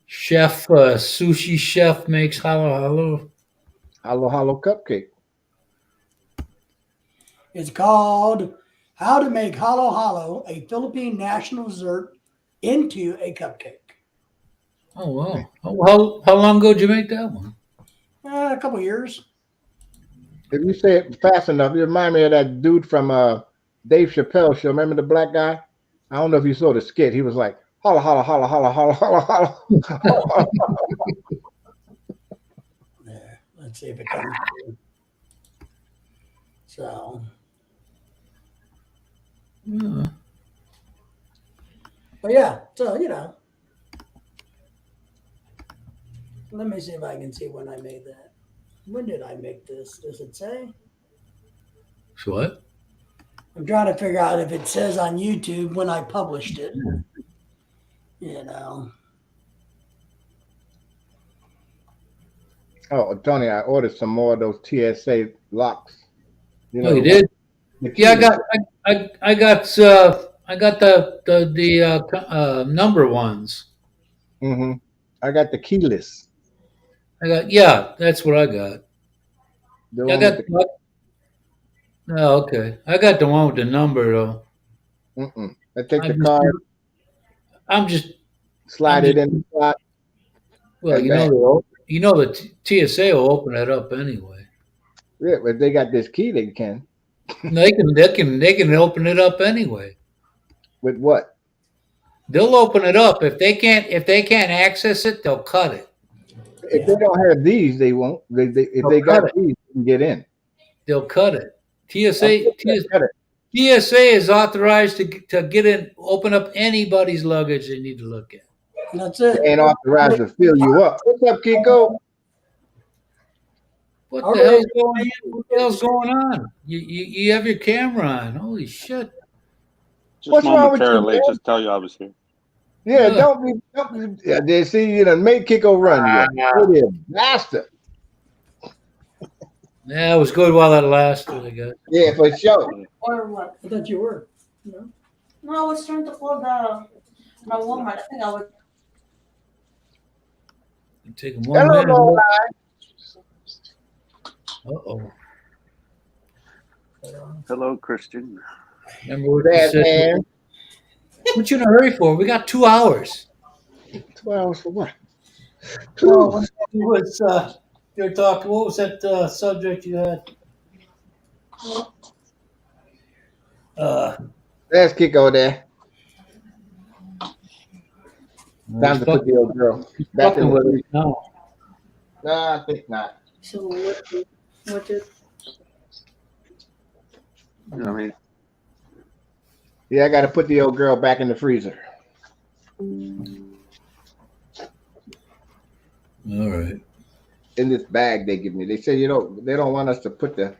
chef, sushi chef makes halo halo. Halo halo cupcake. It's called How to Make Halo Halo, a Philippine national dessert, into a cupcake. Oh wow! How long ago did you make that one? A couple years. If you say it fast enough, you remind me of that dude from Dave Chappelle show. Remember the black guy? I don't know if you saw the skit. He was like, holla, holla, holla, holla, holla, holla, holla. Yeah, let's see if it comes through. So, Yeah. but yeah, so let me see if I can see when I made that. When did I make this? Does it say? So what? I'm trying to figure out if it says on YouTube when I published it. Oh, Tony, I ordered some more of those TSA locks. Oh, you did? the Yeah, key. I got the number ones. Mm-hmm. I got the keyless, I got yeah, that's what I got. the I one with got the. oh, okay. I got the one with the number though. Mm-mm. I take the I'm just card, I'm just I'm slide it just in the slot, well, and bang. the TSA will open it up anyway. Yeah, but they got this key. They can They can open it up anyway. with what? They'll open it up if they can't access it, they'll cut it. If they don't have these, they won't. If They'll they cut got it. these, they can get in. They'll cut it. Of TSA course, they got it. TSA is authorized to get in, open up anybody's luggage they need to look at. That's They it. ain't authorized to fill you up. What's up, Kiko? What Our the hell's man- going? What the hell's going on? You have your camera on. Holy shit! Just What's wrong with you, momentarily, man? just tell you I was here. Yeah, Yeah. don't be. Yeah, they see you done made Kiko run you. You bastard. Yeah, it was good while it lasted. I guess. Yeah, for sure. Or what? I thought you were. No. No, I was trying to call the Walmart. I think I was. Take them one Hello, minute. Lord. Uh-oh. Hello, Christian. Remember what you Bad said? man. What you in a hurry for? We got 2 hours. 2 hours for what? Well, was you were talking? What was that subject you had? There's Kiko there. Time He's to put the old girl back in fucking the with freezer. it now. Nah, I think not. So what did? You know what I mean? Yeah, I got to put the old girl back in the freezer. All right. In this bag they give me. They say they don't want us to put the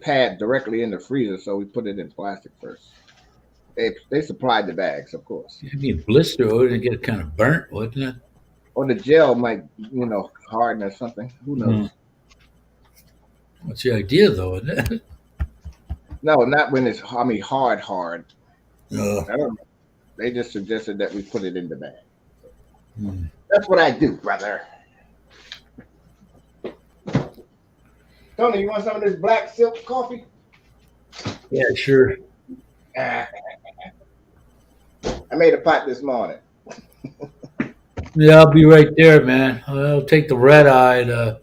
pad directly in the freezer, so we put it in plastic first. They supplied the bags, of course. It'd be a blister, or it'd get kind of burnt, wouldn't it? Or the gel might, harden or something. Who knows? What's the idea, though? Isn't it? No, not when it's hard. I don't know. They just suggested that we put it in the bag. Hmm. That's what I do, brother. Tony, you want some of this black silk coffee? Yeah, sure. I made a pot this morning. Yeah, I'll be right there, man. I'll take the red eye to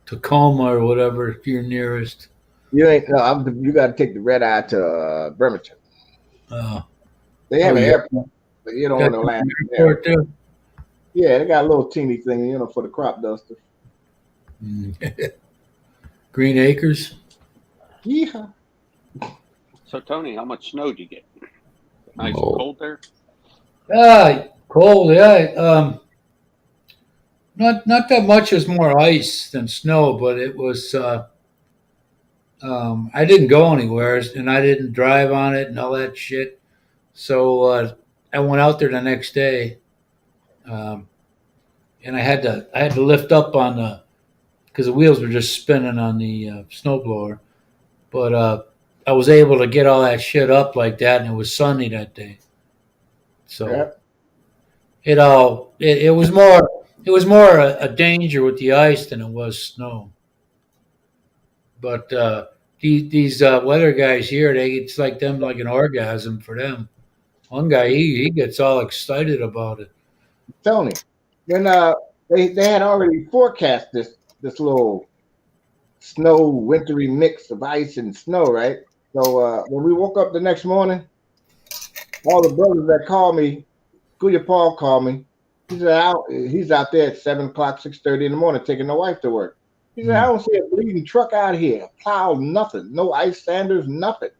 Tacoma or whatever if you're nearest. You ain't no. You got to take the red eye to Bremerton. They have an yeah. airport, but you don't want to land there. Airport there. Yeah, they got a little teeny thing, for the crop duster. Green Acres. Yeah. So, Tony, how much snow did you get? Nice and Oh. cold there? Cold. Yeah. Not that much. Is more ice than snow, but it was. I didn't go anywhere, and I didn't drive on it and all that shit. So I went out there the next day, and I had to lift up on because the wheels were just spinning on the snowblower. But I was able to get all that shit up like that, and it was sunny that day. So Yep. it was more a danger with the ice than it was snow. But these weather guys here, it's like them like an orgasm for them. One guy he gets all excited about it. Tony, when they had already forecast this little snow wintry mix of ice and snow, right? So when we woke up the next morning, all the brothers that called me, Kuya Paul called me. He's out there at 7:00, 6:30 in the morning taking the wife to work. He said, I don't see a bleeding truck out here, plow, nothing, no ice sanders, nothing.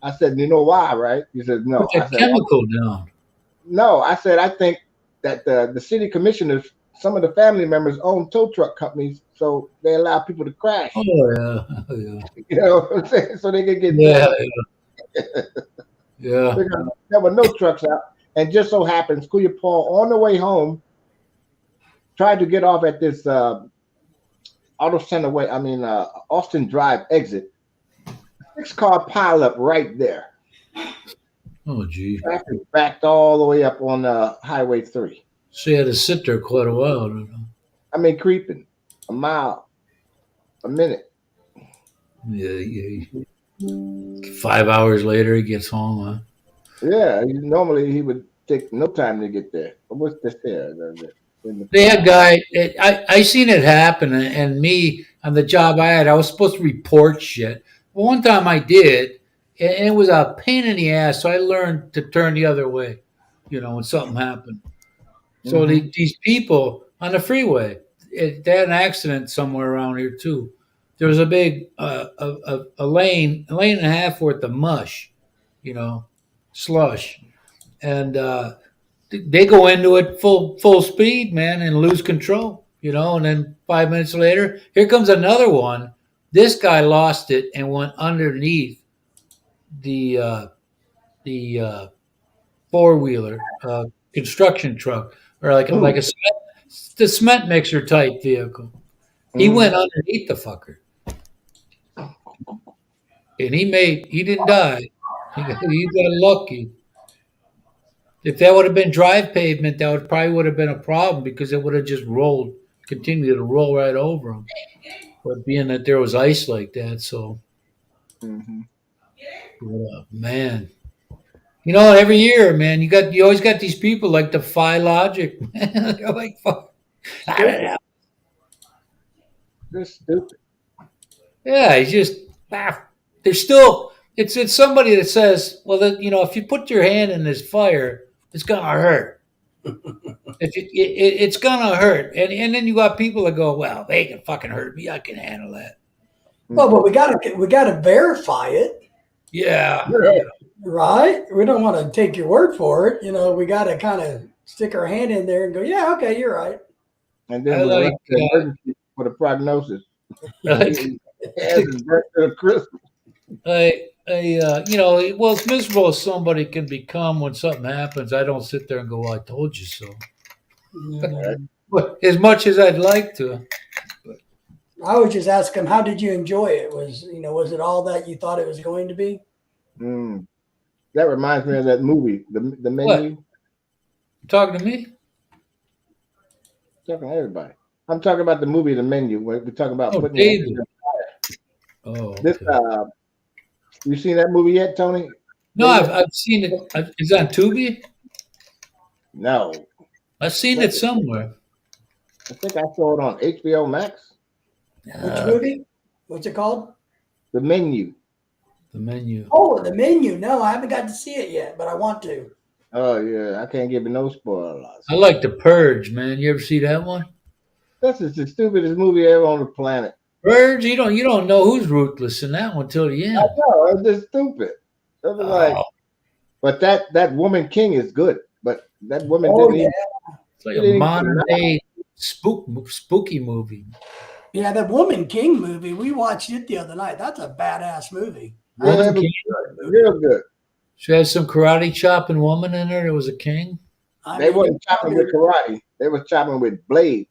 I said, you know why, right? He said, no. Put I that said, chemical down. no, I said, I think that the city commissioners, some of the family members own tow truck companies, so they allow people to crash. Oh yeah, oh, yeah, You know what I'm saying? So they can get yeah, yeah. There were no trucks out. And just so happens, Kuya Paul, on the way home, tried to get off at this Auto Center Austin Drive exit, 6-car pileup right there. Oh, gee. Traffic backed all the way up on Highway 3. So you had to sit there quite a while. You know? I mean, creeping a mile, a minute. Yeah. 5 hours later, he gets home, huh? Yeah, normally he would take no time to get there. But what's this here? They had guy. I seen it happen, and me on the job I had, I was supposed to report shit. Well, one time I did, and it was a pain in the ass. So I learned to turn the other way, when something happened. So these people on the freeway, they had an accident somewhere around here too. There was a big a lane and a half worth of mush, slush, and they go into it full speed, man, and lose control, and then 5 minutes later, here comes another one. This guy lost it and went underneath the four-wheeler construction truck, or like the cement mixer type vehicle. He went underneath the fucker, and he didn't die. He got lucky. If that would have been drive pavement, that would have been a problem, because it would have just continued to roll right over him. But being that there was ice like that, so man, every year, man, you always got these people like defy logic. They're like, fuck. They're stupid. Yeah, he's just they're still. It's somebody that says, well, if you put your hand in this fire, it's gonna hurt. It's gonna hurt, and then you got people that go, well, they can fucking hurt me. I can handle that. Well, but we gotta verify it. Yeah. Right? We don't want to take your word for it. We got to kind of stick our hand in there and go, yeah, okay, you're right. And then we went to emergency for the prognosis. Well, it's miserable as somebody can become when something happens. I don't sit there and go, well, I told you so. But as much as I'd like to. I would just ask him, how did you enjoy it? Was it all that you thought it was going to be? That reminds me of that movie, the Menu. What? You talking to me? Talking to everybody. I'm talking about the movie, The Menu. We're talking about putting David. This, you seen that movie yet, Tony? No, I've seen it. Is that on Tubi? No. I've seen it somewhere. I think I saw it on HBO Max. Which movie? What's it called? The Menu. The Menu. Oh, The Menu. No, I haven't got to see it yet, but I want to. Oh, yeah. I can't give you no spoilers. I like The Purge, man. You ever see that one? That's just the stupidest movie ever on the planet. Purge, you don't know who's ruthless in that one till the end. I know, it's just stupid. It was like, but that Woman King is good. But that woman didn't even. It's like a modern day spooky movie. Yeah, that Woman King movie, we watched it the other night. That's a badass movie. Real good. She had some karate chopping woman in there. There was a king. They wasn't chopping with karate. They was chopping with blade.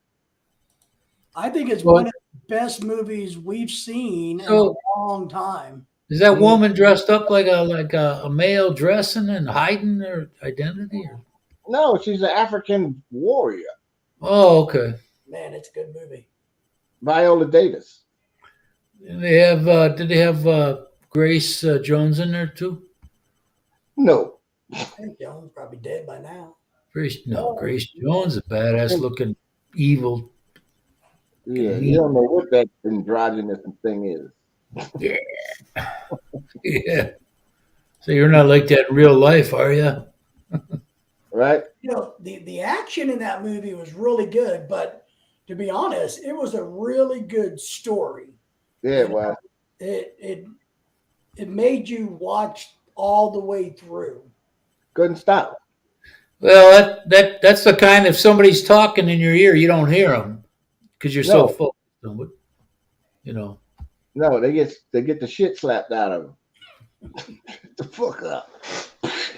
I think it's one of the best movies we've seen in a long time. Is that woman dressed up like a male dressing and hiding their identity? Or? No, she's an African warrior. Oh, okay. Man, it's a good movie. Viola Davis. They have. Did they have Grace Jones in there too? No. I think Jones probably dead by now. Grace Jones, a badass looking evil. Yeah, you don't know what that androgynous thing is. Yeah. Yeah. So you're not like that in real life, are you? Right? The action in that movie was really good, but to be honest, it was a really good story. Yeah, well. It made you watch all the way through. Couldn't stop. Well, that's the kind, if somebody's talking in your ear, you don't hear them because you're so focused on it, No, they get the shit slapped out of them. The fuck up.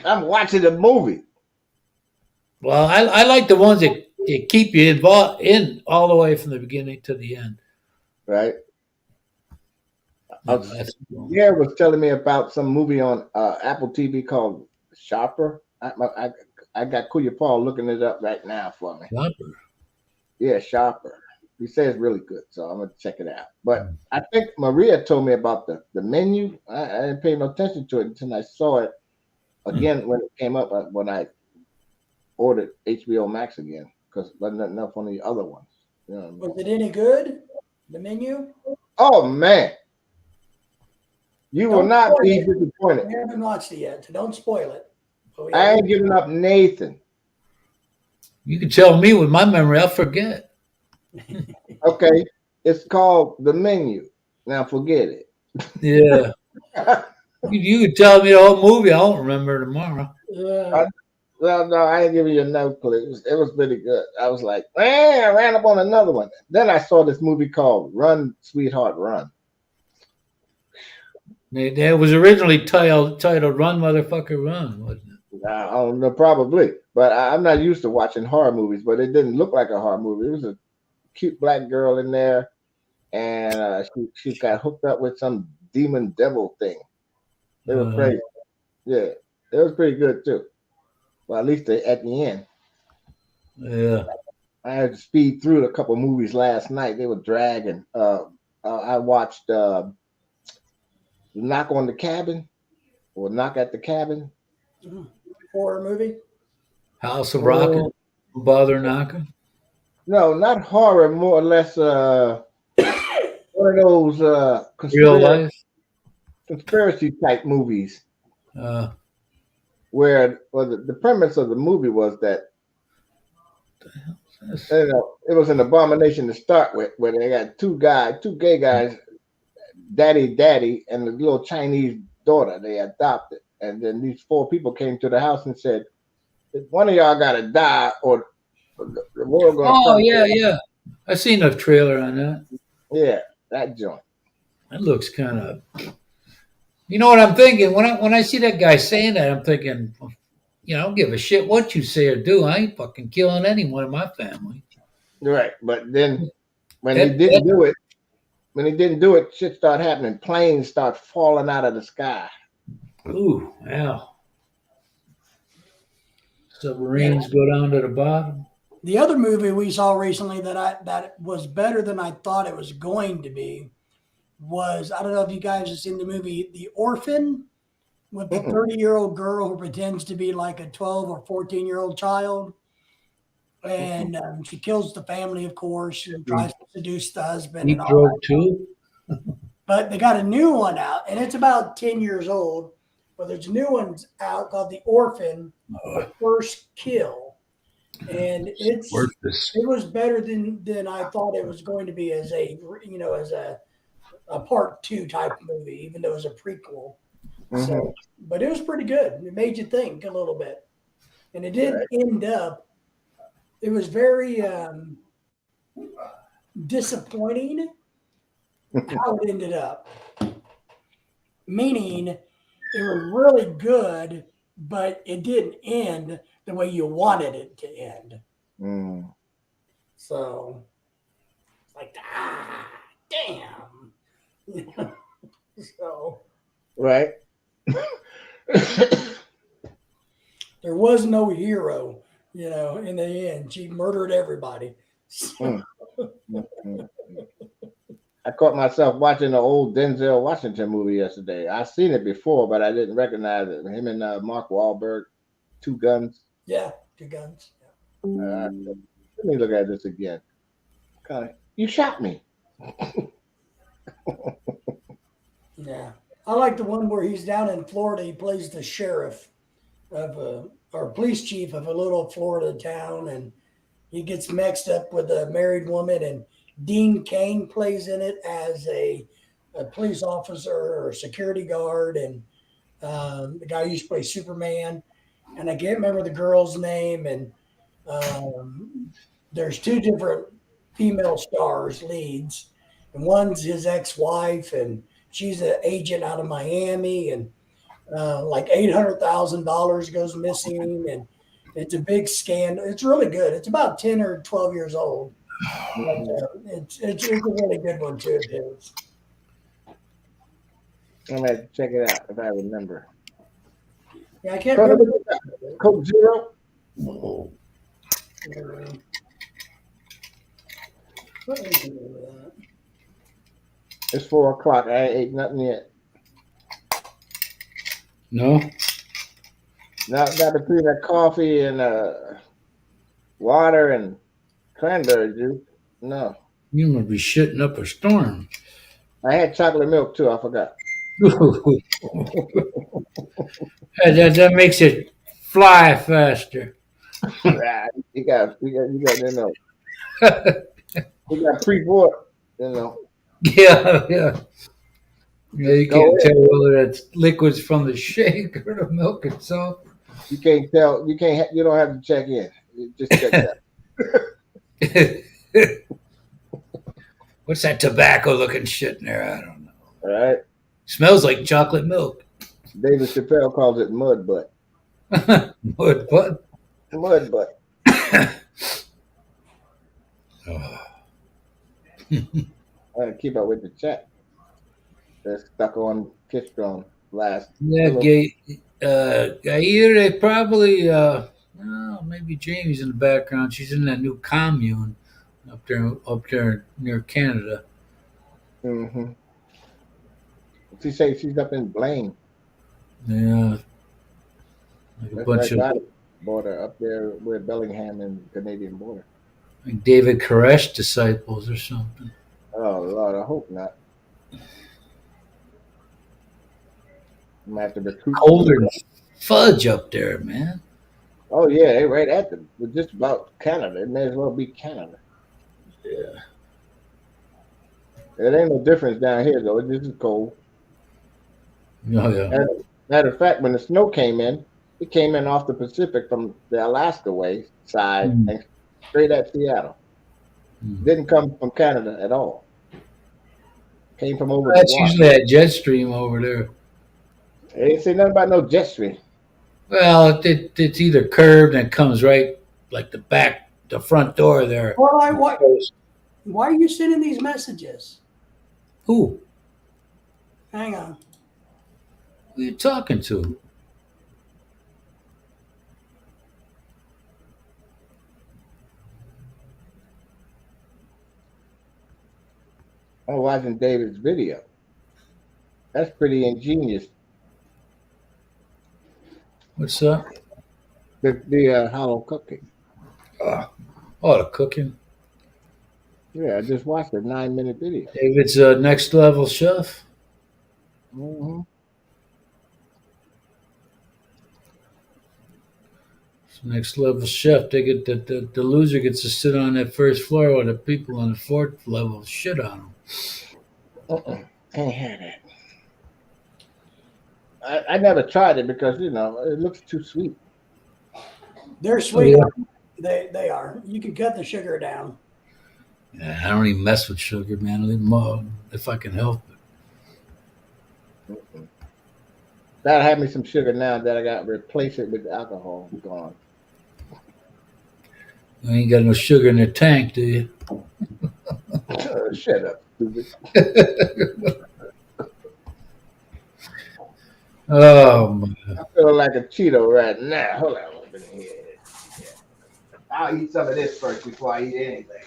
I'm watching a movie. Well, I like the ones that keep you involved in all the way from the beginning to the end. Right. That's- Pierre was telling me about some movie on Apple TV called Sharper. I got Kuya Paul looking it up right now for me. Sharper. Yeah, Sharper. He says really good, so I'm gonna check it out. But I think Maria told me about the menu. I didn't pay no attention to it until I saw it again when it came up when I ordered HBO Max again because wasn't enough on the other ones. You know what I mean? Was it any good? The menu? Oh man, you will Don't not spoil be it. disappointed. I haven't watched it yet, so don't spoil it. But we I have- ain't giving up Nathan. You can tell me with my memory, I'll forget. Okay, it's called The Menu. Now forget it. Yeah. You can tell me the whole movie. I won't remember tomorrow. Well, no, I ain't giving you a no clue. It was really good. I was like, man, I ran up on another one. Then I saw this movie called Run, Sweetheart, Run. It was originally titled "Run, Motherfucker, Run," wasn't it? I don't know, probably, but I'm not used to watching horror movies. But it didn't look like a horror movie. It was a cute black girl in there, and she got hooked up with some demon devil thing. It was crazy. Yeah, it was pretty good too. Well, at least at the end. Yeah. I had to speed through a couple movies last night. They were dragging. I watched Knock on the Cabin or Knock at the Cabin. Horror movie? House of Rocket. Bother knocking. No, not horror. More or less one of those Real life. conspiracy type movies Uh, where the premise of the movie was that that's- it was an abomination to start with, where they got two gay guys, daddy, and the little Chinese daughter they adopted, and then these four people came to the house and said, "One of y'all got to die, or the world gonna." Oh come." yeah. I seen a trailer on that. Yeah, that joint. That looks kind of. You know what I'm thinking when I see that guy saying that, I'm thinking, I don't give a shit what you say or do. I ain't fucking killing anyone in my family. Right, but then when That- he didn't do it, shit started happening. Planes start falling out of the sky. Ooh, wow. Submarines go down to the bottom. The other movie we saw recently that was better than I thought it was going to be was, I don't know if you guys have seen the movie The Orphan, with the 30-year-old girl who pretends to be like a 12 or 14-year-old child. And she kills the family, of course, and tries to seduce the husband. Deep And all Throat that. too. But they got a new one out, and it's about 10 years old. But there's new ones out called The Orphan, The First Kill. And it was better than I thought it was going to be as a part 2 type movie, even though it was a prequel. So, but it was pretty good. It made you think a little bit. And it didn't end up, it was very disappointing how it ended up. Meaning it was really good, but it didn't end the way you wanted it to end. So it's like, damn. So Right. there was no hero, in the end. She murdered everybody. I caught myself watching the old Denzel Washington movie yesterday. I've seen it before, but I didn't recognize it. Him and Mark Wahlberg, Two Guns. Yeah, Two Guns. Let me look at this again. You shot me. Yeah. I like the one where he's down in Florida. He plays the sheriff or police chief of a little Florida town, and he gets mixed up with a married woman, and Dean Cain plays in it as a police officer or a security guard, and the guy who used to play Superman, and I can't remember the girl's name, and there's 2 different female stars leads, and one's his ex-wife, and she's an agent out of Miami, and like $800,000 goes missing, and it's a big scandal. It's really good. It's about 10 or 12 years old. But, it's a really good one too. I'm gonna have to check it out if I remember. Yeah, I can't Tony, remember. what you got? Coke Zero? What is it with that? It's 4 o'clock. I ain't ate nothing yet. No? Not between that coffee and water and cranberry juice. No. You must be shitting up a storm. I had chocolate milk too, I forgot. that makes it fly faster. Right. You got you know. You got pre-bought, you know. Yeah. Yeah, you Go can't ahead. tell whether that's liquids from the shake or the milk itself. You can't tell. You can't. You don't have to check in. You just check that. What's that tobacco looking shit in there? I don't know. All right. Smells like chocolate milk. David Chappelle calls it mud butt. What? Mud butt. Oh. I gotta keep up with the chat. They're stuck on Kistron last. Yeah, Gaire, they probably, well, maybe Jamie's in the background. She's in that new commune up there near Canada. Mm-hmm. She says she's up in Blaine. Yeah. Like a That's bunch right of by the border up there where Bellingham and the Canadian border. like David Koresh disciples or something. Oh Lord, I hope not. I'm gonna have to recruit. Colder than fudge up there, man. Oh yeah, they right at the. We're just about Canada. It may as well be Canada. Yeah. It ain't no difference down here though. It's just cold. Oh, yeah. Matter of fact, when the snow came in, it came in off the Pacific from the Alaska way side and straight at Seattle. Didn't come from Canada at all. Came from over That's the water. usually that jet stream over there. They ain't say nothing about no jet stream. Well, it's either curved and comes right like the front door there. Well, why are you sending these messages? Who? Hang on. Who are you talking to? I'm watching David's video. That's pretty ingenious. What's up? The hollow cupcake. Oh, the cooking. Yeah, I just watched a 9-minute video. David's a next level chef. Mm-hmm. Next level chef. They get the loser gets to sit on that first floor while the people on the fourth level shit on them. Can't have that. I never tried it because it looks too sweet. They're sweet. Oh, They are. You can cut the sugar down. Yeah, I don't even mess with sugar, man. Leave them alone if I can help it. That'll have me some sugar now that I got to replace it with alcohol. Gone. You ain't got no sugar in the tank, do you? Shut up, stupid. Oh, man. I feel like a Cheeto right now. Hold on a minute here. I'll eat some of this first before I eat anything.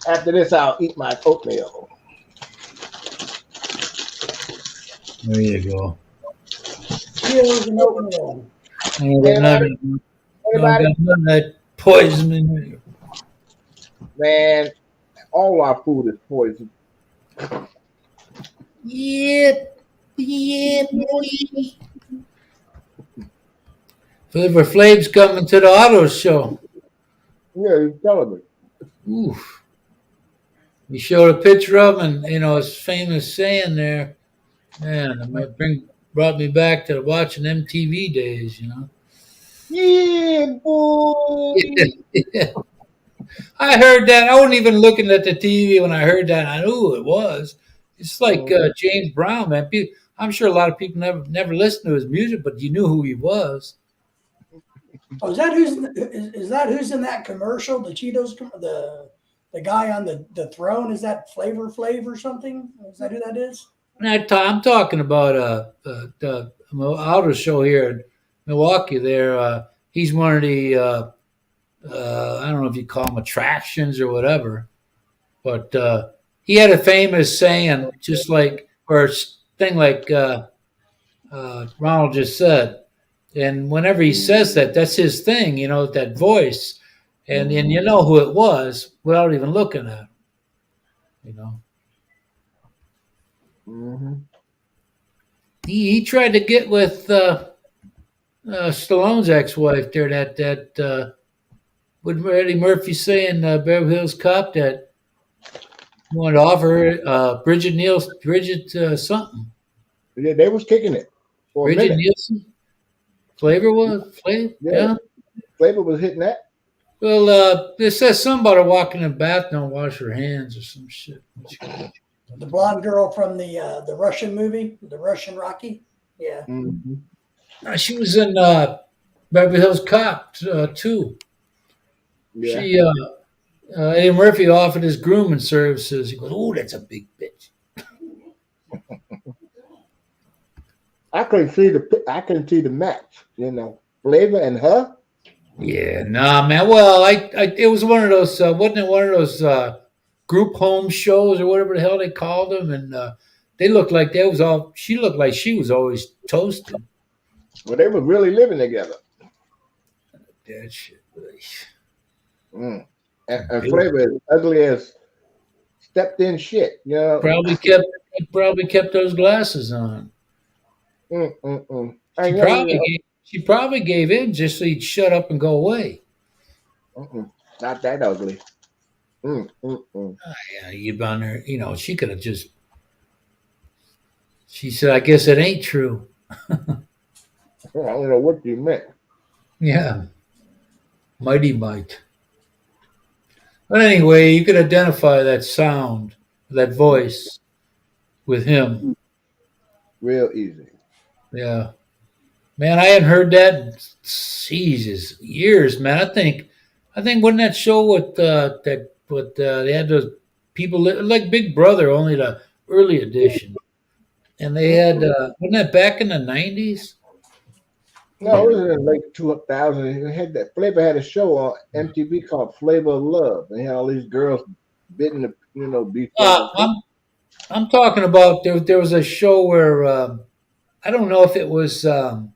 After this, I'll eat my oatmeal. There you go. Cheetos and oatmeal. I ain't got nothing, Anybody? got none of that poison in there. Man, all our food is poison. Yep. Boy. Flavor Flav's coming to the auto show. Yeah, you're telling me. Oof. We showed a picture of him, and his famous saying there. Man, it might brought me back to watching MTV days. Yeah, boy. Yeah. I heard that. I wasn't even looking at the TV when I heard that. I knew who it was. It's like James Brown, man. I'm sure a lot of people never listened to his music, but you knew who he was. Oh, is that who's in that commercial? The Cheetos, the guy on the throne. Is that Flavor Flav or something? Is that who that is? I'm talking about the auto show here in Milwaukee. There, he's one of the I don't know if you call them attractions or whatever, but he had a famous saying, just like or thing like Ronald just said, and whenever he says that, that's his thing, that voice, and you know who it was without even looking at him. Mm-hmm. He tried to get with Stallone's ex-wife there. That what Eddie Murphy saying Beverly Hills Cop that wanted to offer Bridget something. Yeah, they was kicking it for a Bridget minute. Nielsen. Flavor was Flavor. Yeah. Flavor was hitting that. Well, it says something about her walking in the bathroom and wash her hands or some shit. The blonde girl from the Russian movie, the Russian Rocky. Yeah. Mm-hmm. She was in Beverly Hills Cop too. Yeah. She Eddie Murphy offered his grooming services. He goes, "Oh, that's a big bitch." I couldn't see the match. Flavor and her. Yeah, nah, man. Well, it was one of those. Wasn't it one of those group home shows or whatever the hell they called them? And they looked like they was all. She looked like she was always toasted. Well, they were really living together. That shit. Mm. And Flavor is ugly as stepped in shit. Probably kept those glasses on. She probably gave in just so he'd shut up and go away. Not that ugly. Yeah, you'd on her. She could have just. She said, "I guess it ain't true." I don't know what you meant. Yeah, mighty might. But anyway, you could identify that sound, that voice, with him. Real easy. Yeah, man, I hadn't heard that in Jesus years, man. I think wasn't that show with they had those people like Big Brother, only the early edition, and they had wasn't that back in the 90s? No, it was in the late 2000s. Flavor had a show on MTV called Flavor of Love. They had all these girls bidding to be. I'm talking about there was a show where I don't know if it was the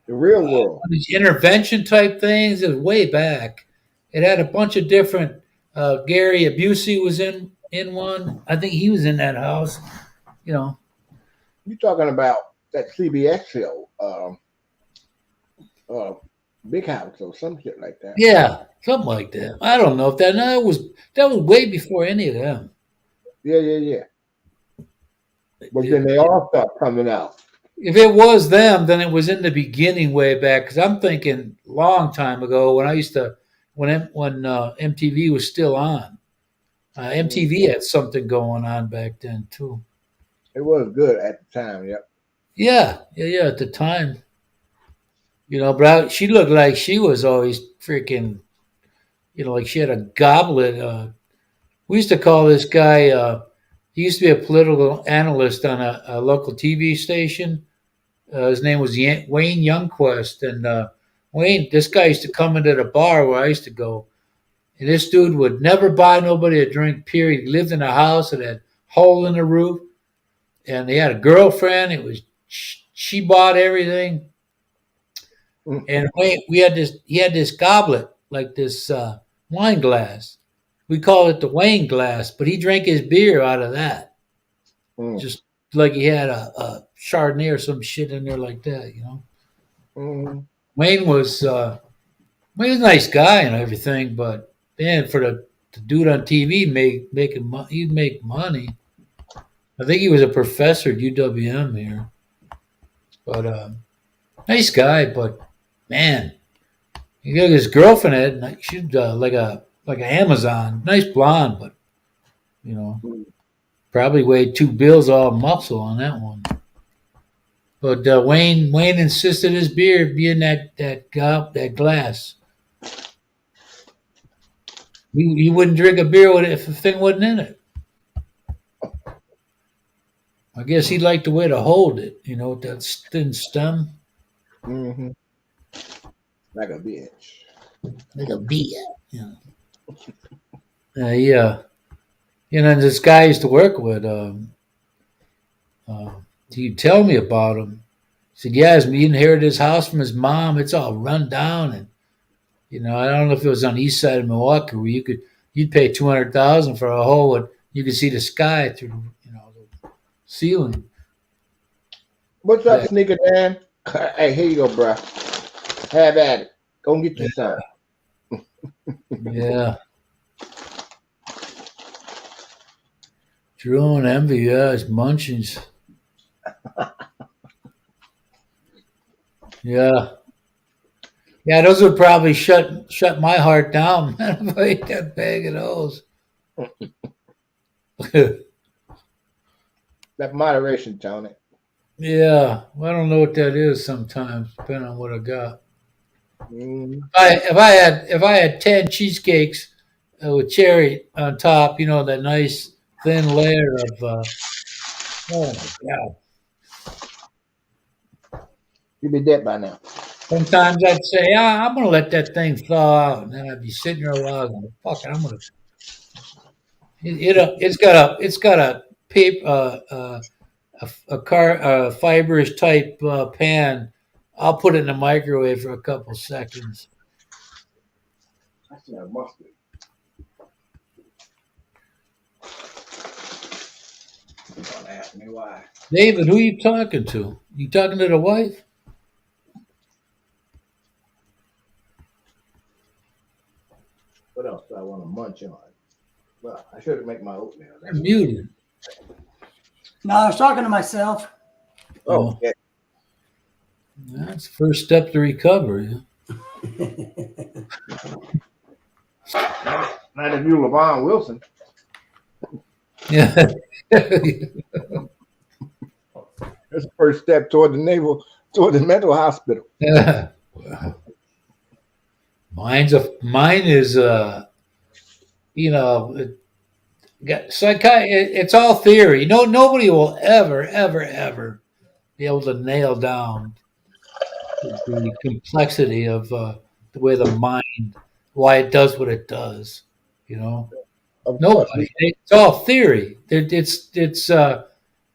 Real World. these intervention type things. It was way back. It had a bunch of different. Gary Busey was in one. I think he was in that house. You talking about that CBS show, Big House or some shit like that. Yeah, something like that. I don't know if that was way before any of them. Yeah. But then they all start coming out. If it was them, then it was in the beginning way back. Because I'm thinking long time ago when I used to when MTV was still on. MTV had something going on back then too. It was good at the time. Yep. Yeah. At the time, but she looked like she was always freaking, like she had a goblet. We used to call this guy. He used to be a political analyst on a local TV station. His name was Wayne Youngquest, and this guy used to come into the bar where I used to go, and this dude would never buy nobody a drink. Period. He lived in a house that had a hole in the roof, and he had a girlfriend. She bought everything, and he had this goblet like this wine glass. We call it the Wayne glass, but he drank his beer out of that. Just like he had a Chardonnay or some shit in there like that, Wayne was a nice guy and everything, but man, for the dude on TV he'd make money. I think he was a professor at UWM here, but nice guy. But man, he got his girlfriend. She's like an Amazon, nice blonde, but probably weighed 2 bills all muscle on that one. But Wayne insisted his beer be in that glass. He wouldn't drink a beer if the thing wasn't in it. I guess he liked the way to hold it, you know, with that thin stem. Mm-hmm. Like a bitch. Like a bee. Yeah. Yeah. You know, this guy I used to work with, he'd tell me about him. He said, yeah, he inherited his house from his mom. It's all run down. And, you know, I don't know if it was on the east side of Milwaukee where you'd pay $200,000 for a hole and you could see the sky through, you know, the ceiling. What's up, Yeah. Sneaker Dan? Hey, here you go, bro. Have at it. Go and get your son. Yeah. Drone envy, yeah, it's munchings. Yeah. Yeah, those would probably shut my heart down, man, if I ate that bag of those. That moderation, Tony. Yeah. Well, I don't know what that is sometimes, depending on what I got. Mm. If I had 10 cheesecakes with cherry on top, you know, that nice thin layer of oh my god. You'd be dead by now. Sometimes I'd say, I'm gonna let that thing thaw out, and then I'd be sitting there a while going, fuck it, I'm gonna it's got a paper a fibrous type pan. I'll put it in the microwave for a couple seconds. I smell mustard. Don't ask me why. David, who you talking to? You talking to the wife? What else do I want to munch on? Well, I should make my oatmeal. You're muted. No, I was talking to myself. Oh, yeah. That's the first step to recovery. Not if you LeVon Wilson. Yeah. That's the first step toward the mental hospital. Yeah. Mine is you know, it's all theory. Nobody will ever be able to nail down the complexity of the way the mind, why it does what it does. You know, Of course. nobody. It's all theory. It's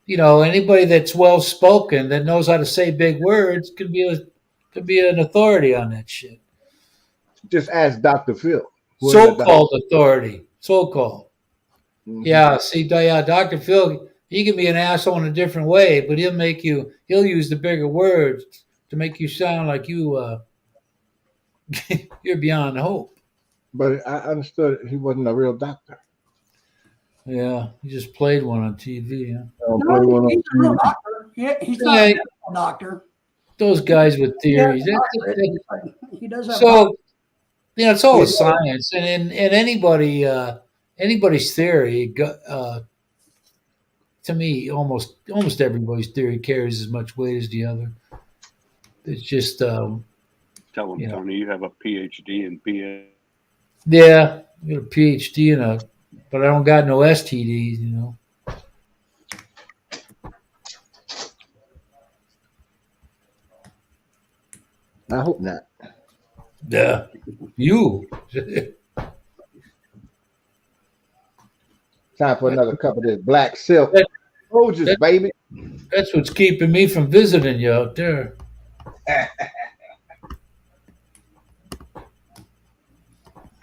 you know, anybody that's well spoken that knows how to say big words could be an authority on that shit. Just ask Dr. Phil. So-called authority. So-called. Mhm. Yeah, see, yeah, Dr. Phil, he can be an asshole in a different way, but he'll use the bigger words to make you sound like you're beyond hope. But I understood he wasn't a real doctor. Yeah, he just played one on TV. Huh? No, he's a real doctor. He's not Yeah, a medical doctor. those guys with He has theories. a doctorate, but he does have So, you know, it's all Yeah. science, and anybody's theory, to me, almost everybody's theory carries as much weight as the other. It's just, Tell him, Yeah. Tony, you have a PhD in PA. yeah, I got a PhD but I don't got no STDs, you know. I hope not. Yeah, you. Time for another cup of this black silk. That- Roses, that- baby. That's what's keeping me from visiting you out there.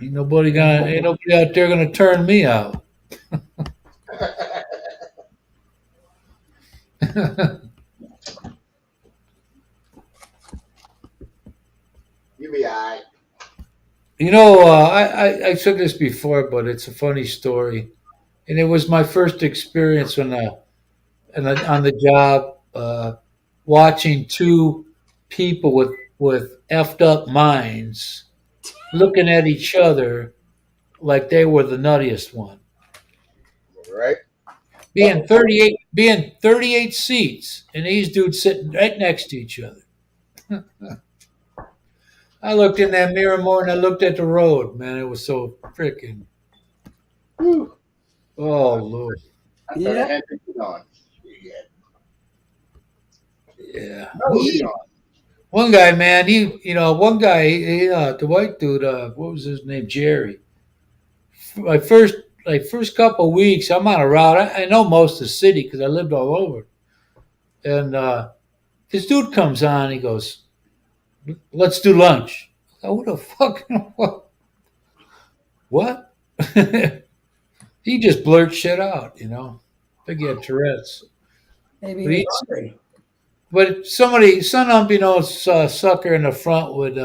Ain't nobody out there gonna turn me out. You be all right. You know, I said this before, but it's a funny story, and it was my first experience on the job, watching two people with effed up minds looking at each other like they were the nuttiest one. Right? Being 38 seats, and these dudes sitting right next to each other. I looked in that mirror more than I looked at the road, man. It was so freaking. Whew. Oh Lord. I thought Yeah. I had to get on. yet. Yeah. No, Leon. One guy, man, the white dude, what was his name? Jerry. My first couple of weeks, I'm on a route. I know most of the city because I lived all over. And this dude comes on. He goes, "Let's do lunch." Who the fuck? What? He just blurts shit out, you know. I think he had Tourette's. Maybe But he he, was hungry. but somebody, some unbeknownst sucker in the front would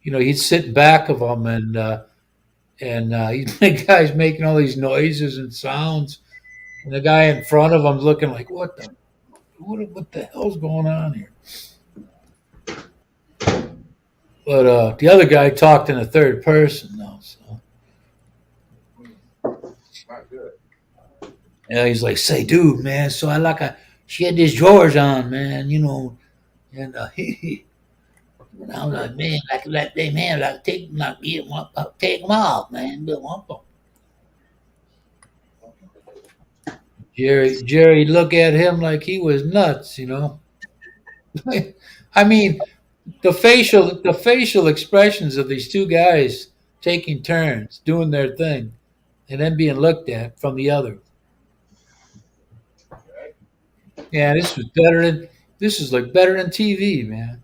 he'd sit back of him and he'd make guys making all these noises and sounds, and the guy in front of him looking like, what the hell's going on here? But the other guy talked in a third person, though. So Not good. yeah, he's like, "Say, dude, man. So she had these drawers on, man, and and I'm like, man, take them, take them off, man. Don't want them." Jerry look at him like he was nuts, you know. I mean, the facial expressions of these two guys taking turns doing their thing, and then being looked at from the other. Yeah, this is like better than TV, man.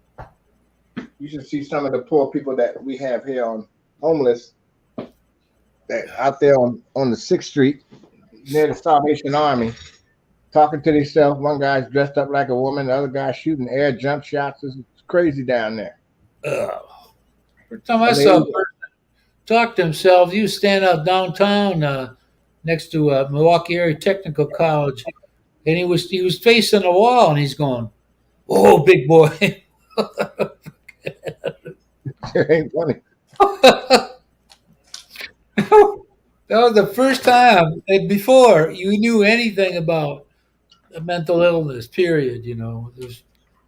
You should see some of the poor people that we have here on homeless that out there on the 6th Street near the Salvation Army talking to themselves. One guy's dressed up like a woman, the other guy's shooting air jump shots. It's crazy down there. Every time I saw a person talk to himself, he was standing out downtown next to Milwaukee Area Technical College, and he was facing the wall, and he's going, "Oh, big boy." It ain't funny. That was the first time before you knew anything about a mental illness, period. You know,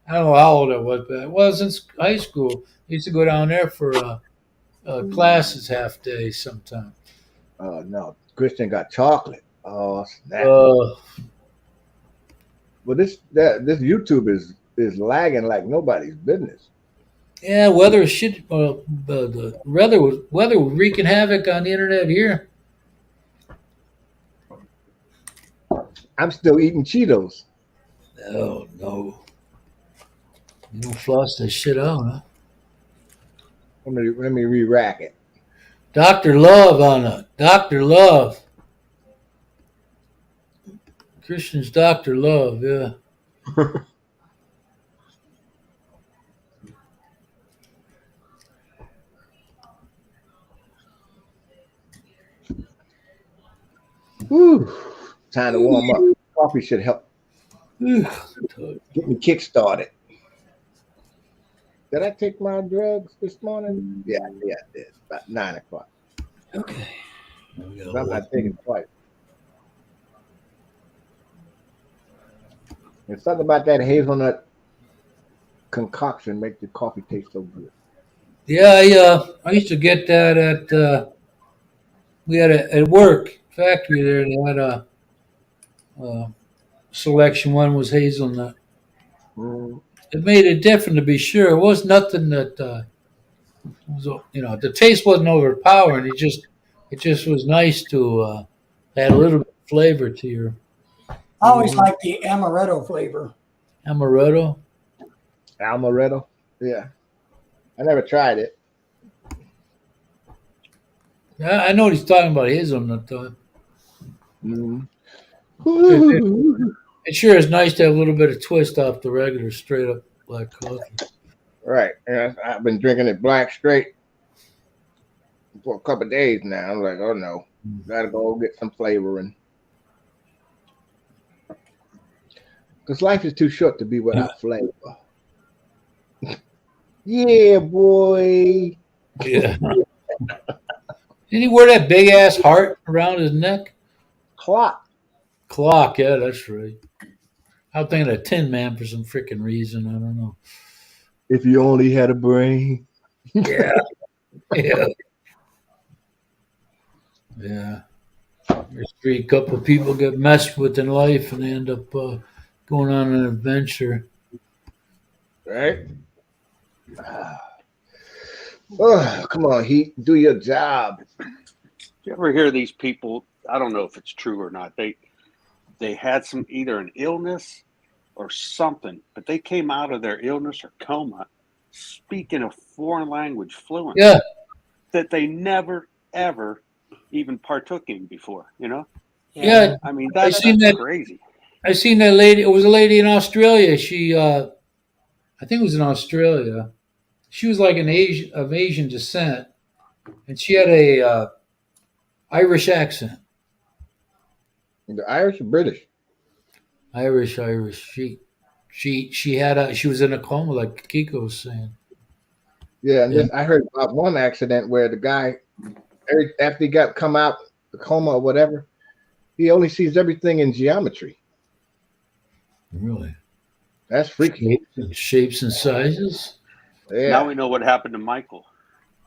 I don't know how old I was, but I was in high school. I used to go down there for classes half day sometime. Oh no, Christian got chocolate. Oh snap! Well, this YouTube is lagging like nobody's business. Yeah, weather shit. The weather was wreaking havoc on the internet here. I'm still eating Cheetos. Oh no! You don't floss that shit out, huh? Let me re-rack it. Dr. Love on it. Dr. Love. Christian's Dr. Love, yeah. Whew. Time to warm up. Coffee should help get me kick-started. Did I take my drugs this morning? Yeah, I did. About 9 o'clock. Okay. I'm not taking twice. There's something about that hazelnut concoction makes the coffee taste so good. Yeah, I used to get that at we had at work factory there. They had a selection. One was hazelnut. It made it different, to be sure. It was nothing that was, the taste wasn't overpowering. It just was nice to add a little bit of flavor to your I always like the amaretto flavor. amaretto. Amaretto? Yeah. I never tried it. Yeah, I know what he's talking about. Hazelnut, though. Mm. It sure is nice to have a little bit of twist off the regular straight up black coffee. Right. Yeah, I've been drinking it black straight for a couple of days now. I'm like, oh no, gotta go get some flavoring. Because life is too short to be without flavor. Yeah, boy. Yeah. Did he wear that big ass heart around his neck? Clock. Clock, yeah, that's right. I'm thinking of Tin Man for some freaking reason. I don't know. If you only had a brain. Yeah. Yeah. Yeah. There's a couple of people get messed with in life, and they end up going on an adventure. Right? Oh, come on, Heat. Do your job. Do you ever hear these people? I don't know if it's true or not. They had some either an illness or something, but they came out of their illness or coma speaking a foreign language fluent Yeah, that they never ever even partook in before. You know, yeah. I mean I that's seen that. crazy. I seen that lady. It was a lady in Australia. She, I think it was in Australia. She was like of Asian descent, and she had a Irish accent. The Irish or British? Irish. She was in a coma, like Kiko was saying. Yeah, and Yeah. then I heard about one accident where the guy, after he got come out the coma or whatever, he only sees everything in geometry. Really, That's freaky. shapes and sizes. Now Yeah. we know what happened to Michael.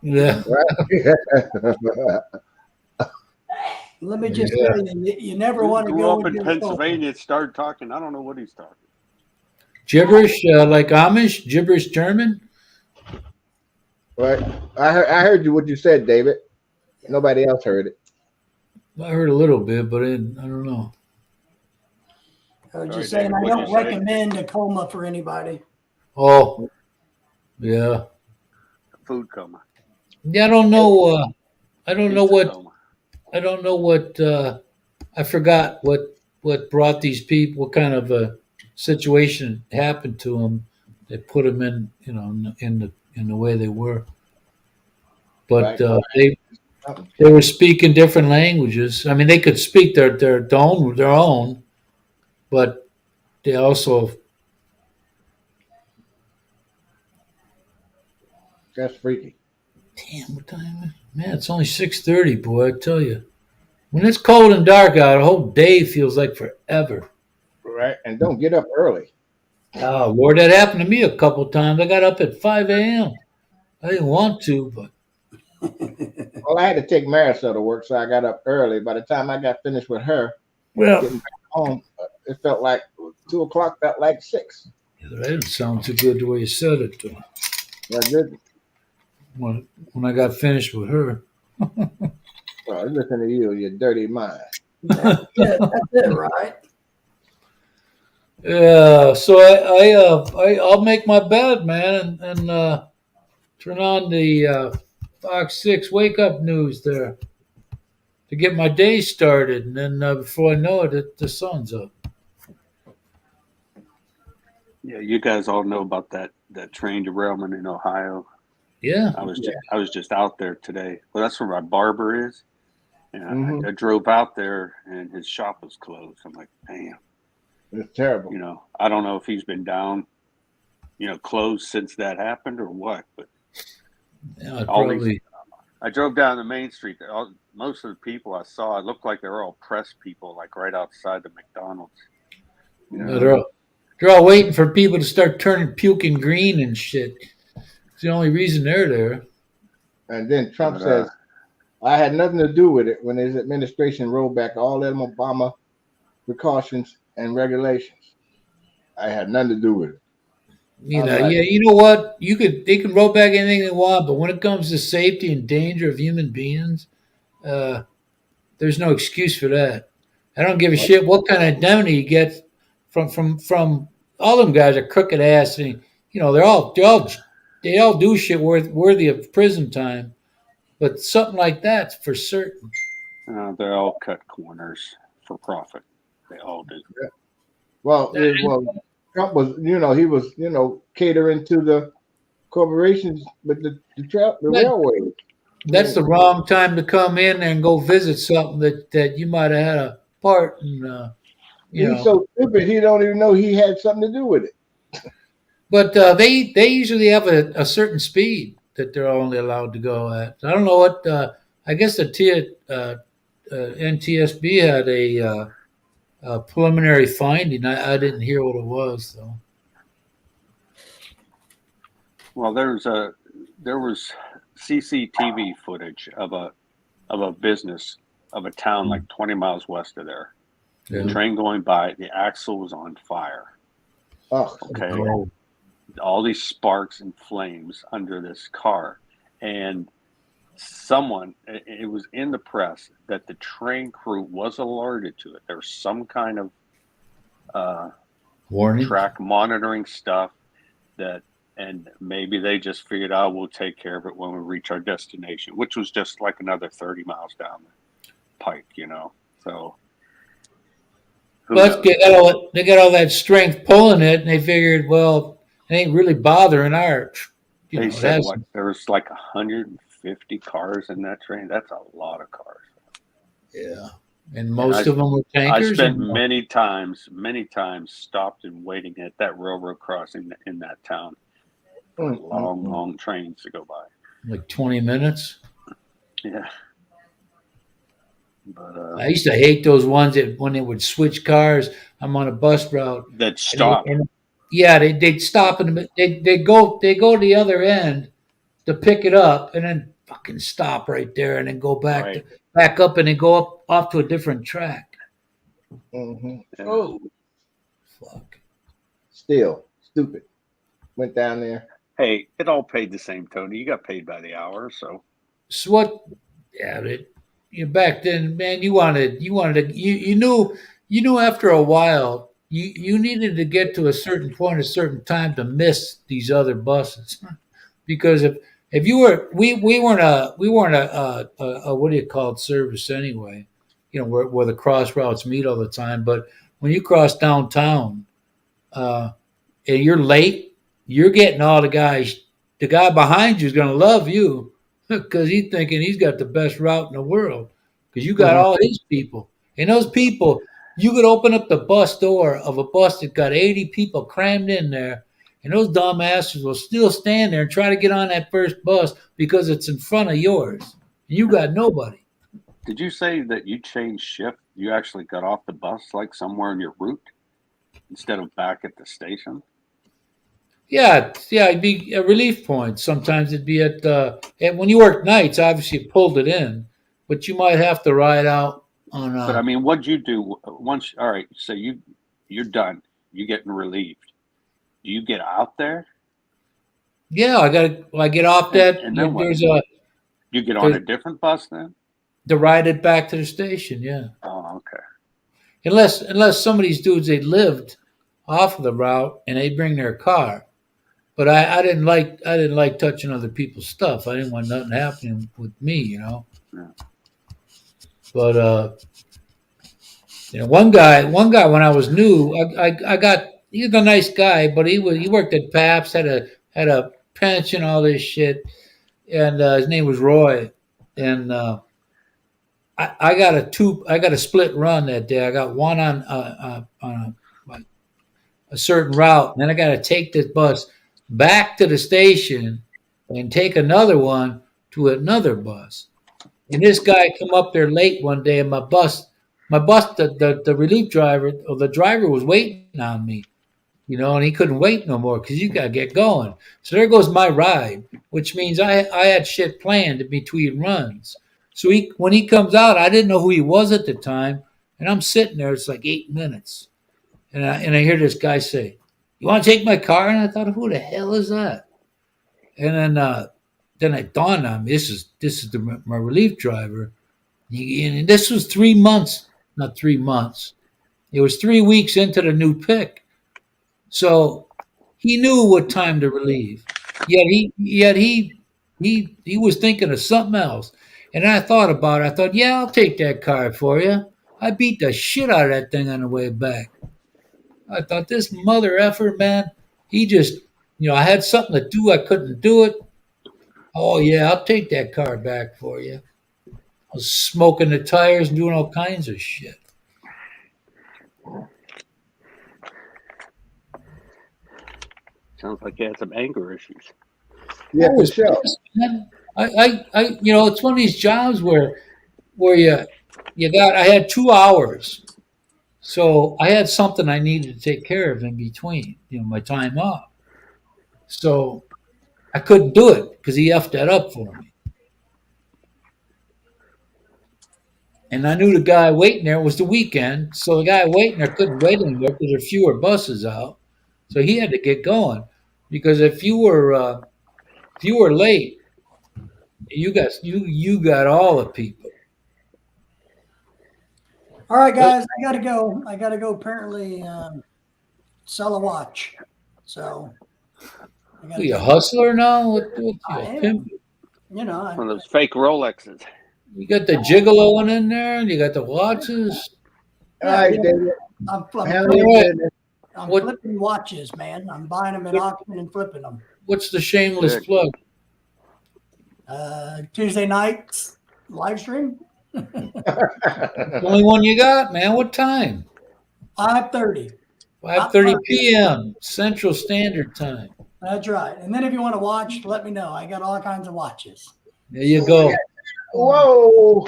Yeah, Let me just Yeah. tell you, you never He want to grew go up in into Pennsylvania and started talking. I don't know what he's talking. gibberish like Amish, gibberish German. Right. I heard you what you said, David. Nobody else heard it. I heard a little bit, but I don't know. I was Sorry, just saying, David, I what'd don't you say? recommend a coma for anybody. Oh, yeah. Food coma. Yeah, I don't know. I don't know Pizza what. coma. I don't know what. I forgot what brought these people. What kind of a situation happened to them that put them in, in the way they were. But Right. they were speaking different languages. I mean, they could speak their own, but they also. That's freaky. Damn, what time is it? Man, it's only 6:30, boy. I tell you, when it's cold and dark out, a whole day feels like forever. Right. And don't get up early. Oh Lord, that happened to me a couple times. I got up at 5 a.m. I didn't want to, but Well, I had to take Marisol to work, so I got up early. By the time I got finished with her, well, getting back home, it felt like 2 o'clock, felt like 6. that didn't sound too good the way you said it. Though. Well, good. When I got finished with her, Well, listen to you dirty mind. That's it, right? yeah. So I'll make my bed, man, and turn on the Fox 6 wake up news there to get my day started, and then before I know it, the sun's up. Yeah, you guys all know about that train derailment in Ohio. Yeah. I was just out there today. Well, that's where my barber is, and Mhm. I drove out there, and his shop was closed. I'm like, damn. It's terrible. You know, I don't know if he's been down, closed since that happened or what. But Yeah, I all probably. I drove down the main street. Most of the people I saw, it looked like they were all press people, like right outside the McDonald's. You know? They're all waiting for people to start turning puking green and shit. It's the only reason they're there. And then Trump But, says, I had nothing to do with it when his administration rolled back all them Obama precautions and regulations. I had nothing to do with it. Yeah, you know what? They can roll back anything they want, but when it comes to safety and danger of human beings, there's no excuse for that. I don't give a shit what kind of indemnity you get from all them guys are crooked ass, and they all do shit worthy of prison time, but something like that's for certain. they all cut corners for profit. They all do. Well, Trump was, he was, catering to the corporations with the railways. That's the wrong time to come in and go visit something that you might have had a part in. He's so stupid, he don't even know he had something to do with it. But they usually have a certain speed that they're only allowed to go at. I don't know what. I guess the NTSB had a preliminary finding. I didn't hear what it was though. Well, there was CCTV footage of a business of a town like 20 miles west of there. Yeah. The train going by, the axle was on fire. Oh, Okay. Oh, All these sparks and flames under this car. And someone, it was in the press that the train crew was alerted to it. There was some kind of warning. track monitoring stuff and maybe they just figured out we'll take care of it when we reach our destination, which was just like another 30 miles down the pike, So who But knows? they got all that strength pulling it, and they figured, well, it ain't really bothering our. They It said has, what? There was like 150 cars in that train. That's a lot of cars. yeah, and most I- of them were I tankers. spent and- many times stopped and waiting at that railroad crossing in that town for long trains to go by. like 20 minutes. Yeah. But I used to hate those ones that when they would switch cars. I'm on a bus route. that and stop. yeah, they'd stop and they go to the other end to pick it up, and then fucking stop right there, and then go back Right. back up, and then go up off to a different track. Mm-hmm. Yeah. Oh, fuck. Still stupid. Went down there. Hey, it all paid the same, Tony. You got paid by the hour, so So what? Yeah, back then, man, you knew after a while you needed to get to a certain point, a certain time to miss these other buses, because if you were we weren't a what do you call it, service anyway, where the cross routes meet all the time. But when you cross downtown, and you're late, you're getting all the guys. The guy behind you is going to love you because he's thinking he's got the best route in the world because you got all his people. And those people, you could open up the bus door of a bus that got 80 people crammed in there, and those dumbasses will still stand there and try to get on that first bus because it's in front of yours. You got nobody. did you say that you changed shift? You actually got off the bus like somewhere in your route instead of back at the station? Yeah, it'd be a relief point. Sometimes it'd be and when you work nights, obviously you pulled it in, but you might have to ride out on. But I mean, what'd you do once? All right, so you're done. You're getting relieved. Do you get out there? Yeah, I get off that. And then what? There's You get on a different bus then? to ride it back to the station. Yeah, Oh, okay. unless some of these dudes they lived off of the route and they bring their car. But I didn't like touching other people's stuff. I didn't want nothing happening with me. Yeah. But one guy when I was new, I got he was a nice guy, but he worked at Paps, had a pension, all this shit, and his name was Roy, and I got a split run that day. I got one on a certain route, and then I got to take this bus back to the station and take another one to another bus. And this guy come up there late one day, and my bus, the relief driver or the driver was waiting on me, and he couldn't wait no more because you got to get going. So there goes my ride, which means I had shit planned in between runs. So when he comes out, I didn't know who he was at the time, and I'm sitting there. It's like 8 minutes, and I hear this guy say, "You want to take my car?" And I thought, who the hell is that? And then it dawned on me, this is my relief driver. And this was 3 months, not 3 months. It was 3 weeks into the new pick. So he knew what time to relieve. Yet he was thinking of something else. And I thought about it. I thought, yeah, I'll take that car for you. I beat the shit out of that thing on the way back. I thought, this mother effer, man, he just, I had something to do. I couldn't do it. Oh, yeah, I'll take that car back for you. I was smoking the tires and doing all kinds of shit. Sounds like you had some anger issues. Yeah, I for was sure. pissed, man. It's one of these jobs where I had 2 hours. So I had something I needed to take care of in between, my time off. So I couldn't do it because he effed that up for me. And I knew the guy waiting there. It was the weekend, so the guy waiting there couldn't wait anymore because there were fewer buses out. So he had to get going because if you were late, you got all the people. All right, guys, I gotta go. I gotta go. Apparently, sell a watch. So, I Are you a hustler now? What you I a am. pimp? You know, One of those fake Rolexes. You got the gigolo one in there, and you got the watches. All right, David. I'm Handle your Alright. business. What- flipping watches, man. I'm buying them at auction and flipping them. What's the shameless Good. plug? Tuesday nights live stream, Only one you got, man. What time? 5:30. 5:30 p.m. Central Standard Time. That's right. And then if you want to watch, let me know. I got all kinds of watches. There you go. Whoa.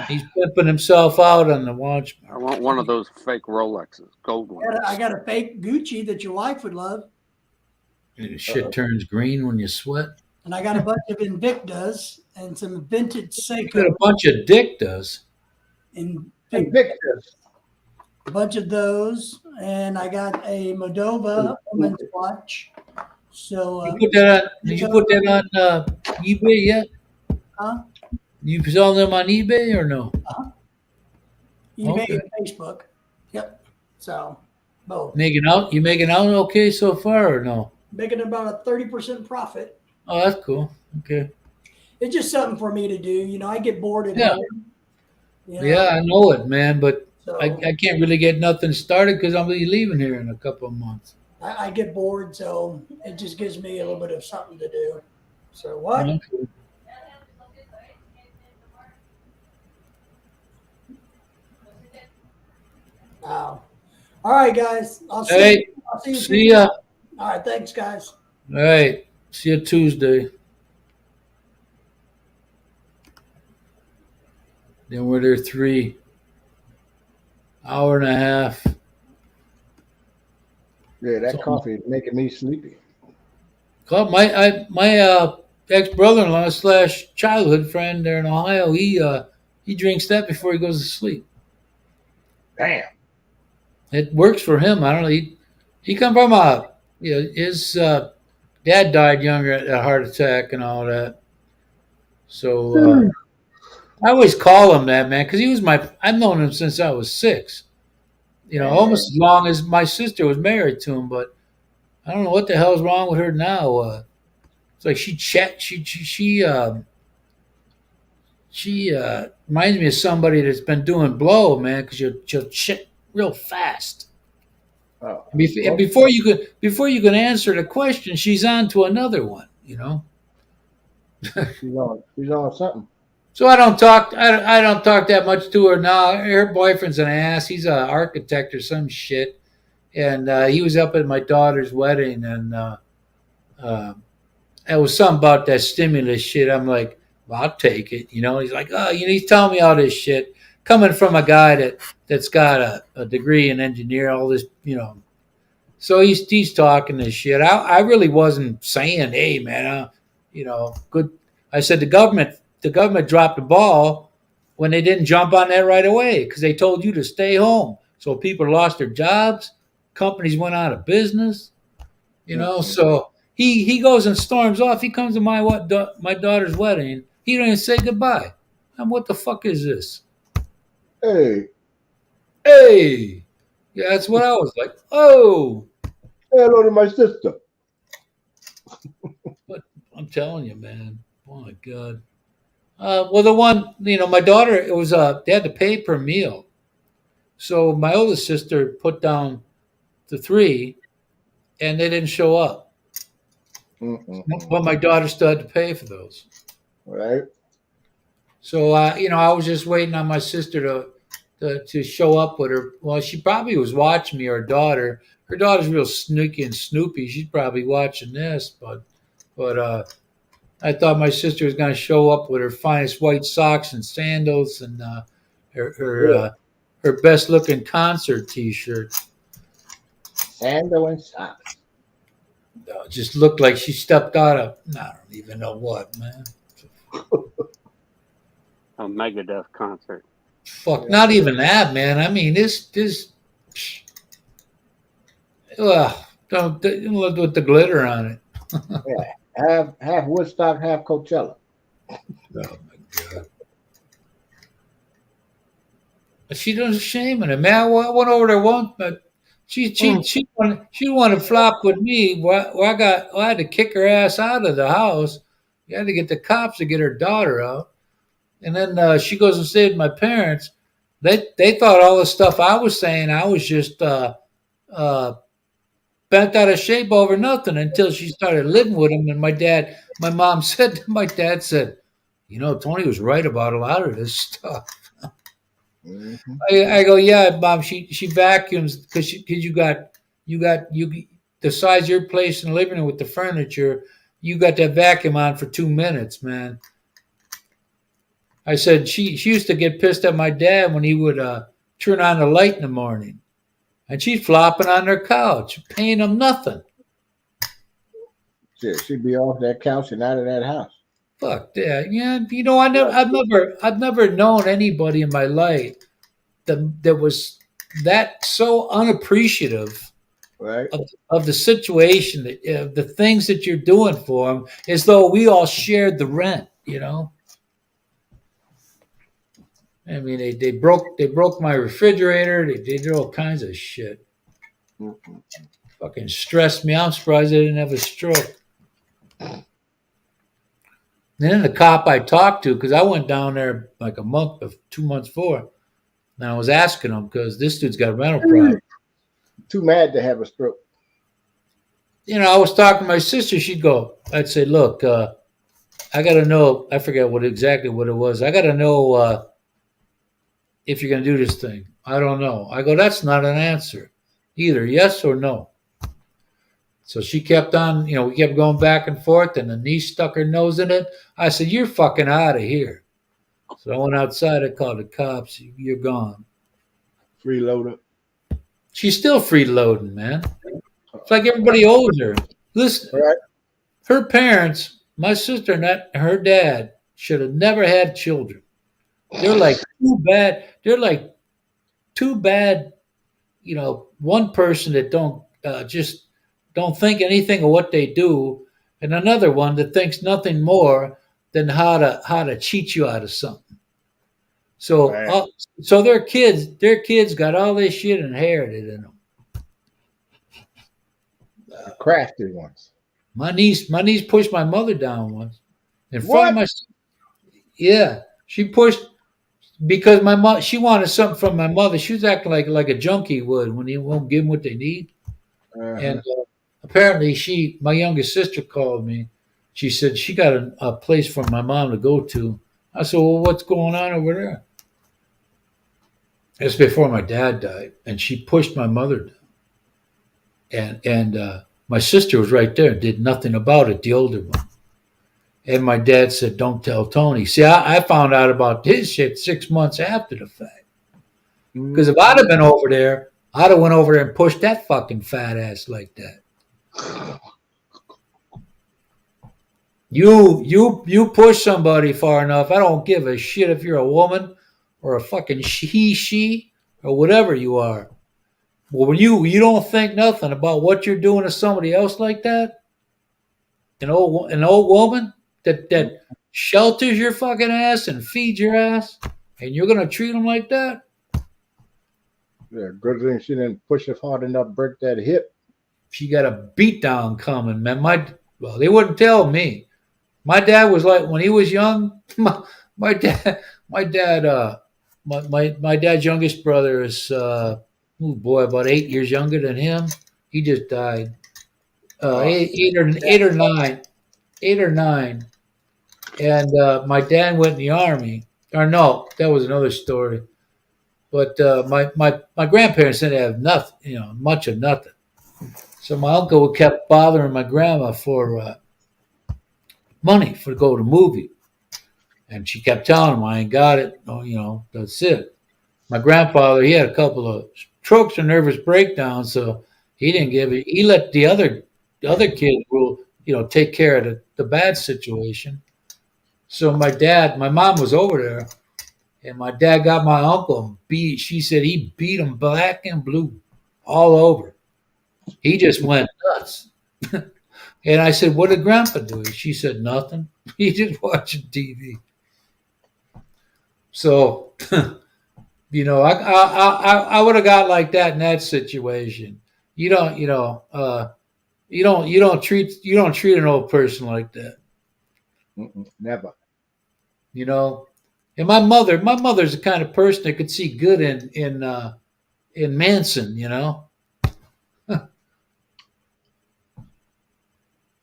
He's pimping himself out on the watch. I want one of those fake Rolexes, gold ones. I got a fake Gucci that your wife would love, And shit turns green when you sweat. and I got a bunch of Invictas and some vintage You got Seiko a bunch of dick does. in Invictus. a bunch of those, and I got a Moldova woman's watch. So, Did you put that on eBay yet? huh? You sell them on eBay or no? eBay Okay. and Facebook. Yep. So, both You making out okay so far or no? making about a 30% profit. Oh, that's cool. Okay. It's just something for me to do. You know, I get bored at Yeah. home. You know, Yeah, I know it, man, but So I can't really get nothing started because I'll be leaving here in a couple of months. I get bored, so it just gives me a little bit of something to do. So what? Okay. Wow. All right, guys. I'll see Hey, I'll see you. see ya. All right. Thanks, guys. All right. See you Tuesday. Then we're there 3 hour and a half. Yeah, that coffee is making me sleepy. My ex brother-in-law / childhood friend there in Ohio, he drinks that before he goes to sleep. Damn. It works for him. I don't know. He come from his dad died younger at a heart attack and all that. So I always call him that, man, because I've known him since I was 6. You know, almost as long as my sister was married to him. But I don't know what the hell's wrong with her now. It's like she reminds me of somebody that's been doing blow, man, because she'll shit real fast. Oh. Before you can answer the question, she's on to another one. You know. She's on something. So I don't talk that much to her now. Her boyfriend's an ass. He's an architect or some shit, and he was up at my daughter's wedding, and it was something about that stimulus shit. I'm like, well, I'll take it. You know, he's like, oh, you know, he's telling me all this shit coming from a guy that's got a degree in engineer, all this, you know. So he's talking this shit. I really wasn't saying, hey, man, you know, good. I said the government dropped the ball when they didn't jump on that right away because they told you to stay home. So people lost their jobs, companies went out of business, you know. So he goes and storms off. He comes to my daughter's wedding. He don't even say goodbye. And what the fuck is this? Hey, Yeah, that's what I was like. Oh, say hello to my sister. but I'm telling you, man. Oh my God. Well, the one, you know, my daughter, it was they had to pay per meal. So my oldest sister put down the 3, and they didn't show up. But my daughter still had to pay for those. Right. So you know, I was just waiting on my sister to show up with her. Well, she probably was watching me. Or her daughter. Her daughter's real sneaky and snoopy. She's probably watching this, but I thought my sister was going to show up with her finest white socks and sandals and her best looking concert T-shirt. Sandal and socks. Just looked like she stepped out of I don't even know what, man. A Megadeth concert. Fuck, Yeah. not even that, man. I mean, this, don't look with the glitter on it. Half Woodstock, half Coachella. Oh my god. But she doesn't shame in it, man. I went over there once, but she wanted to flop with me. Well, I had to kick her ass out of the house. You had to get the cops to get her daughter out, and then she goes and stayed with my parents. They thought all the stuff I was saying, I was just bent out of shape over nothing until she started living with him. And my mom said, my dad said, Tony was right about a lot of this stuff. Mm-hmm. I go, yeah, Mom. She vacuums because you got the size of your place in the living room with the furniture. You got that vacuum on for 2 minutes, man. I said she used to get pissed at my dad when he would turn on the light in the morning, and she's flopping on their couch, paying him nothing. Shit, she'd be off that couch and out of that house. Fuck that. Yeah, I've never known anybody in my life that was that so unappreciative Right. of the situation, that the things that you're doing for them, as though we all shared the rent. I mean, they broke my refrigerator. They did all kinds of shit. Mm-hmm. Fucking stressed me. I'm surprised I didn't have a stroke. And then the cop I talked to, because I went down there like a month, 2 months before, and I was asking him because this dude's got a mental problem. Too mad to have a stroke. I was talking to my sister. I'd say, look, I got to know. I forget exactly what it was. I got to know if you're going to do this thing. I don't know. I go, that's not an answer. Either yes or no. So she kept on, we kept going back and forth, and the niece stuck her nose in it. I said, you're fucking out of here. So I went outside. I called the cops. You're gone. Freeloader. She's still freeloading, man. It's like everybody owes her. Listen, Right. her parents, my sister and her dad, should have never had children. They're like too bad. They're like too bad. One person that just don't think anything of what they do, and another one that thinks nothing more than how to cheat you out of something. So, Right. so their kids got all this shit inherited in them. The crafty ones. My niece pushed my mother down once in front of my. Yeah, she pushed because my mom. She wanted something from my mother. She was acting like a junkie would when you won't give them what they need. Uh-huh. And apparently, my youngest sister called me. She said she got a place for my mom to go to. I said, well, what's going on over there? It's before my dad died, and she pushed my mother down. And my sister was right there and did nothing about it, the older one. And my dad said, don't tell Tony. See, I found out about his shit 6 months after the fact. Because if I'd have been over there, I'd have went over there and pushed that fucking fat ass like that. You push somebody far enough, I don't give a shit if you're a woman or a fucking she or whatever you are. Well, when you don't think nothing about what you're doing to somebody else like that, an old woman that shelters your fucking ass and feeds your ass, and you're gonna treat them like that? Yeah, good thing she didn't push it hard enough, break that hip. She got a beat down coming, man. They wouldn't tell me. My dad was like, when he was young, my dad's youngest brother is about 8 years younger than him. He just died. Eight or nine. And my dad went in the army. Or no, that was another story. But my grandparents didn't have nothing, much of nothing. So my uncle kept bothering my grandma for money to go to the movie. And she kept telling him, I ain't got it. Oh, that's it. My grandfather, he had a couple of strokes or nervous breakdowns, so he didn't give it. He let the other kids take care of the bad situation. So my mom was over there, And my dad got my uncle and beat. She said he beat him black and blue, all over. He just went nuts. And I said, "What did Grandpa do?" She said, "Nothing. He just watching TV." So, I would have got like that in that situation. You don't, you don't treat an old person like that. Never. And my mother's the kind of person that could see good in Manson.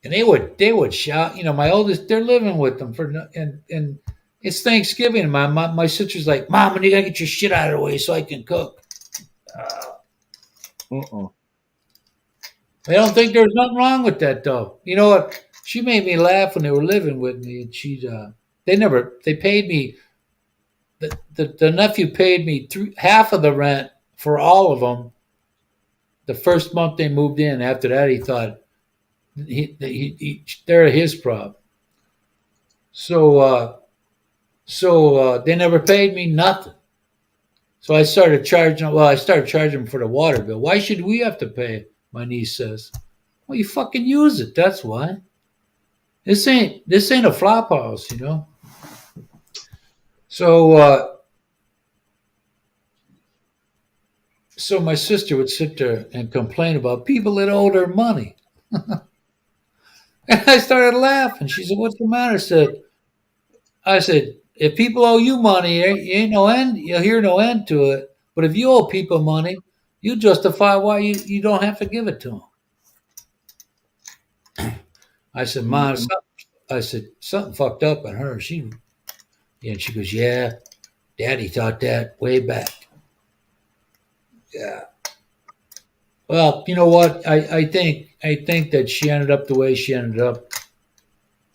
And they would shout. My oldest, they're living with them and it's Thanksgiving. My sister's like, "Mom, you gotta get your shit out of the way so I can cook." Uh-uh. I don't think there's nothing wrong with that though. You know what? She made me laugh when they were living with me, and they paid me. The nephew paid me half of the rent for all of them. The first month they moved in. After that, he thought they're his problem. So they never paid me nothing. So I started charging. Well, I started charging them for the water bill. Why should we have to pay? My niece says. Well, you fucking use it. That's why. This ain't a flop house, So so my sister would sit there and complain about people that owed her money. And I started laughing. She said, "What's the matter?" I said, "If people owe you money, ain't no end. You'll hear no end to it. But if you owe people money, you justify why you don't have to give it to them." I said, "Mom," I said, "something fucked up on her." And she goes, "Yeah, Daddy thought that way back." Yeah. Well, you know what? I think that she ended up the way she ended up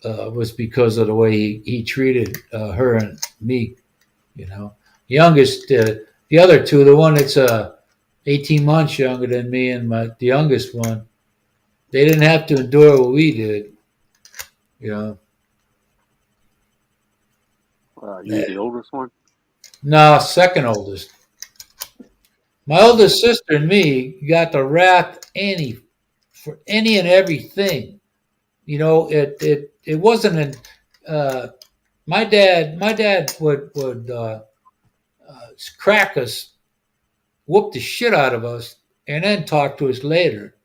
was because of the way he treated her and me. Youngest, the other two, the one that's 18 months younger than me, and the youngest one, they didn't have to endure what we did. You the oldest one? No, second oldest. My oldest sister and me got the wrath for any and everything. It wasn't my dad would crack us, whoop the shit out of us, and then talk to us later.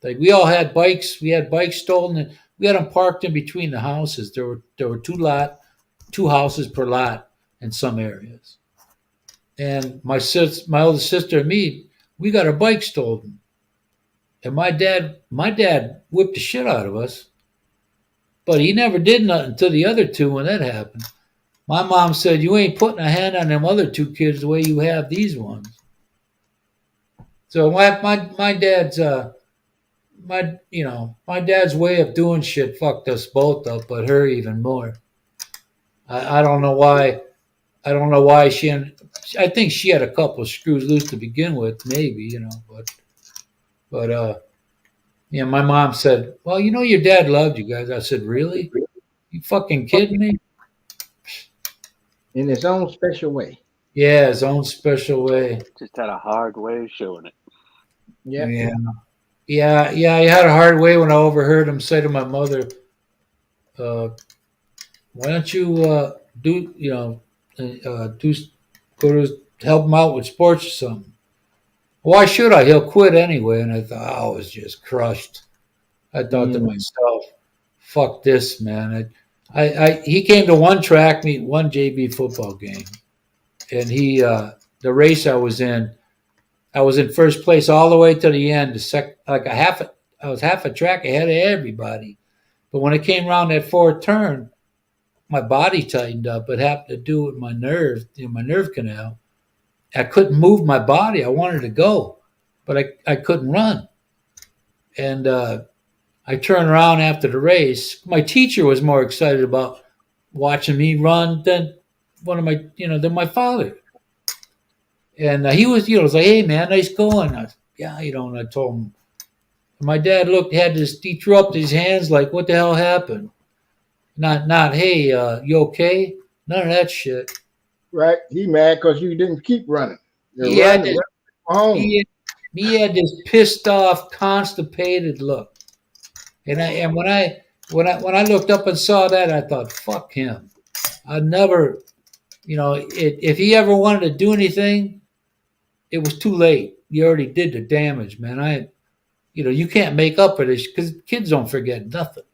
Like we all had bikes. We had bikes stolen, and we had them parked in between the houses. There were two houses per lot in some areas. And my oldest sister and me, we got our bike stolen. And my dad whipped the shit out of us. But he never did nothing to the other two when that happened. My mom said, "You ain't putting a hand on them other two kids the way you have these ones." So my dad's my dad's way of doing shit fucked us both up, but her even more. I don't know why. I don't know why I think she had a couple of screws loose to begin with, maybe, but my mom said, "Well, your dad loved you guys." I said, "Really? You fucking kidding me?" In his own special way. Yeah, his own special way. Just had a hard way of showing it. Yeah. Yeah. He had a hard way when I overheard him say to my mother, "Why don't you go to help him out with sports or something?" "Why should I? He'll quit anyway." And I thought, I was just crushed. I thought to myself, "Fuck this, man." He came to one track meet, one JV football game, and the race I was in first place all the way to the end. I was half a track ahead of everybody, but when it came around that fourth turn, my body tightened up. It happened to do with my nerve canal. I couldn't move my body. I wanted to go, but I couldn't run. And I turned around after the race. My teacher was more excited about watching me run than than my father. And he was like, "Hey man, nice going." Yeah, and I told him. My dad he threw up his hands like, "What the hell happened?" Not, "Hey, you okay?" None of that shit. Right? He mad because you didn't keep running. You He had run this, home. he had this pissed off, constipated look. And when I looked up and saw that, I thought, fuck him. I never, if he ever wanted to do anything, it was too late. You already did the damage, man. You can't make up for this because kids don't forget nothing.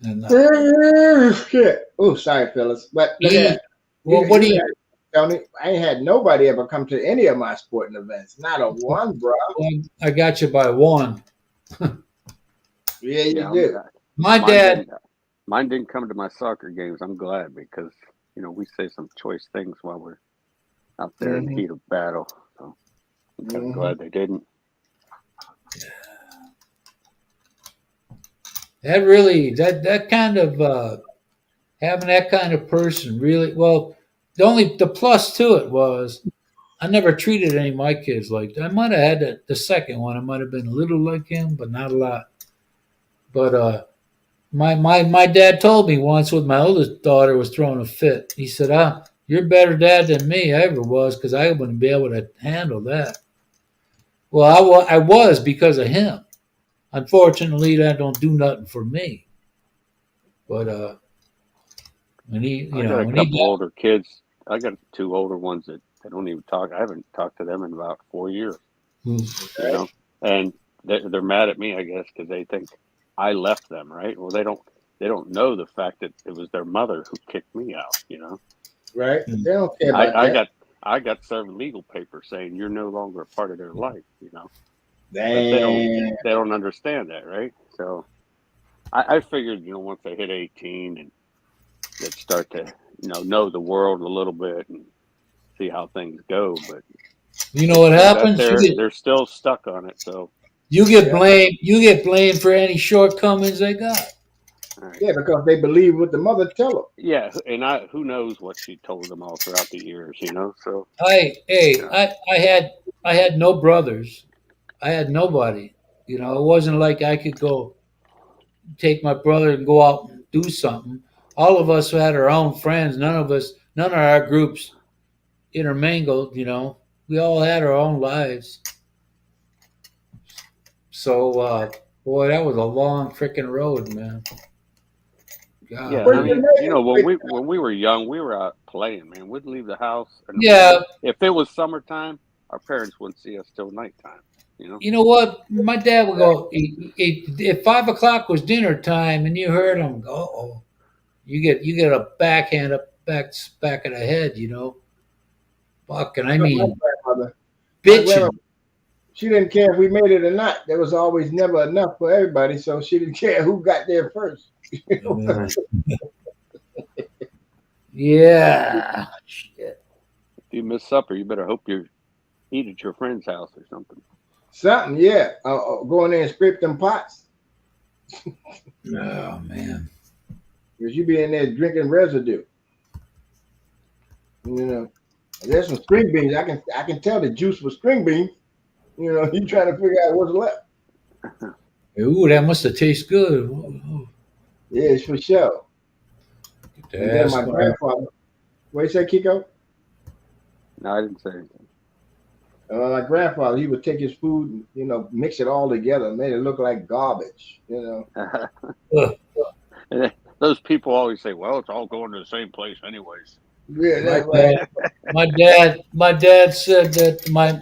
And Shit. Oh, sorry, fellas. But look he, at well, what do you? Tony, I ain't had nobody ever come to any of my sporting events. Not a one, bro. I got you by one. Yeah, you Yeah, did. My mine dad, didn't, mine didn't come to my soccer games. I'm glad because we say some choice things while we're out there in the heat of battle. So I'm kind of glad they didn't. that kind of having that kind of person really well. The plus to it was I never treated any of my kids like that. I might have had the second one. I might have been a little like him, but not a lot. But my dad told me once when my oldest daughter was throwing a fit. He said, you're a better dad than me I ever was because I wouldn't be able to handle that. Well, I was because of him. Unfortunately, that don't do nothing for me. But when he, I got a couple older kids. I got two older ones that don't even talk. I haven't talked to them in about 4 years. And they're mad at me, I guess, because they think I left them. Right? Well, they don't know the fact that it was their mother who kicked me out. Right? They don't care about that. I got served legal papers saying you're no longer a part of their life. But Damn. they don't understand that, right? So I figured, once they hit 18 and they'd start to, know the world a little bit and see how things go. But you know what happens? They're still stuck on it. So you get blamed. You get blamed for any shortcomings they got. right. Yeah, because they believe what the mother tell them. Yeah, and who knows what she told them all throughout the years, So I had no brothers. I had nobody. It wasn't like I could go take my brother and go out and do something. All of us had our own friends. None of our groups intermingled. We all had our own lives. So, boy, that was a long freaking road, man. God. yeah, I mean, when we were young, we were out playing, man. We'd leave the house, and Yeah. if it was summertime, our parents wouldn't see us till nighttime. You know what? My dad would go, if 5 o'clock was dinner time and you heard him go, oh, you get a backhand up back of the head, Fucking, I mean, My grandmother, bitching. she didn't care if we made it or not. There was always never enough for everybody, so she didn't care who got there first. Yeah. Shit. If you miss supper, you better hope you eat at your friend's house or something. Something, yeah. Go in there and scrape them pots. Oh, man. Because you be in there drinking residue. There's some string beans. I can tell the juice was string beans. You trying to figure out what's left. Ooh, that must have tasted good. Ooh. Yeah, it's for sure. And then my That's grandfather. What you say, Kiko? No, I didn't say anything. My grandfather, he would take his food and mix it all together, and made it look like garbage. Those people always say, "Well, it's all going to the same place, anyways." Yeah, that's right. My dad said that my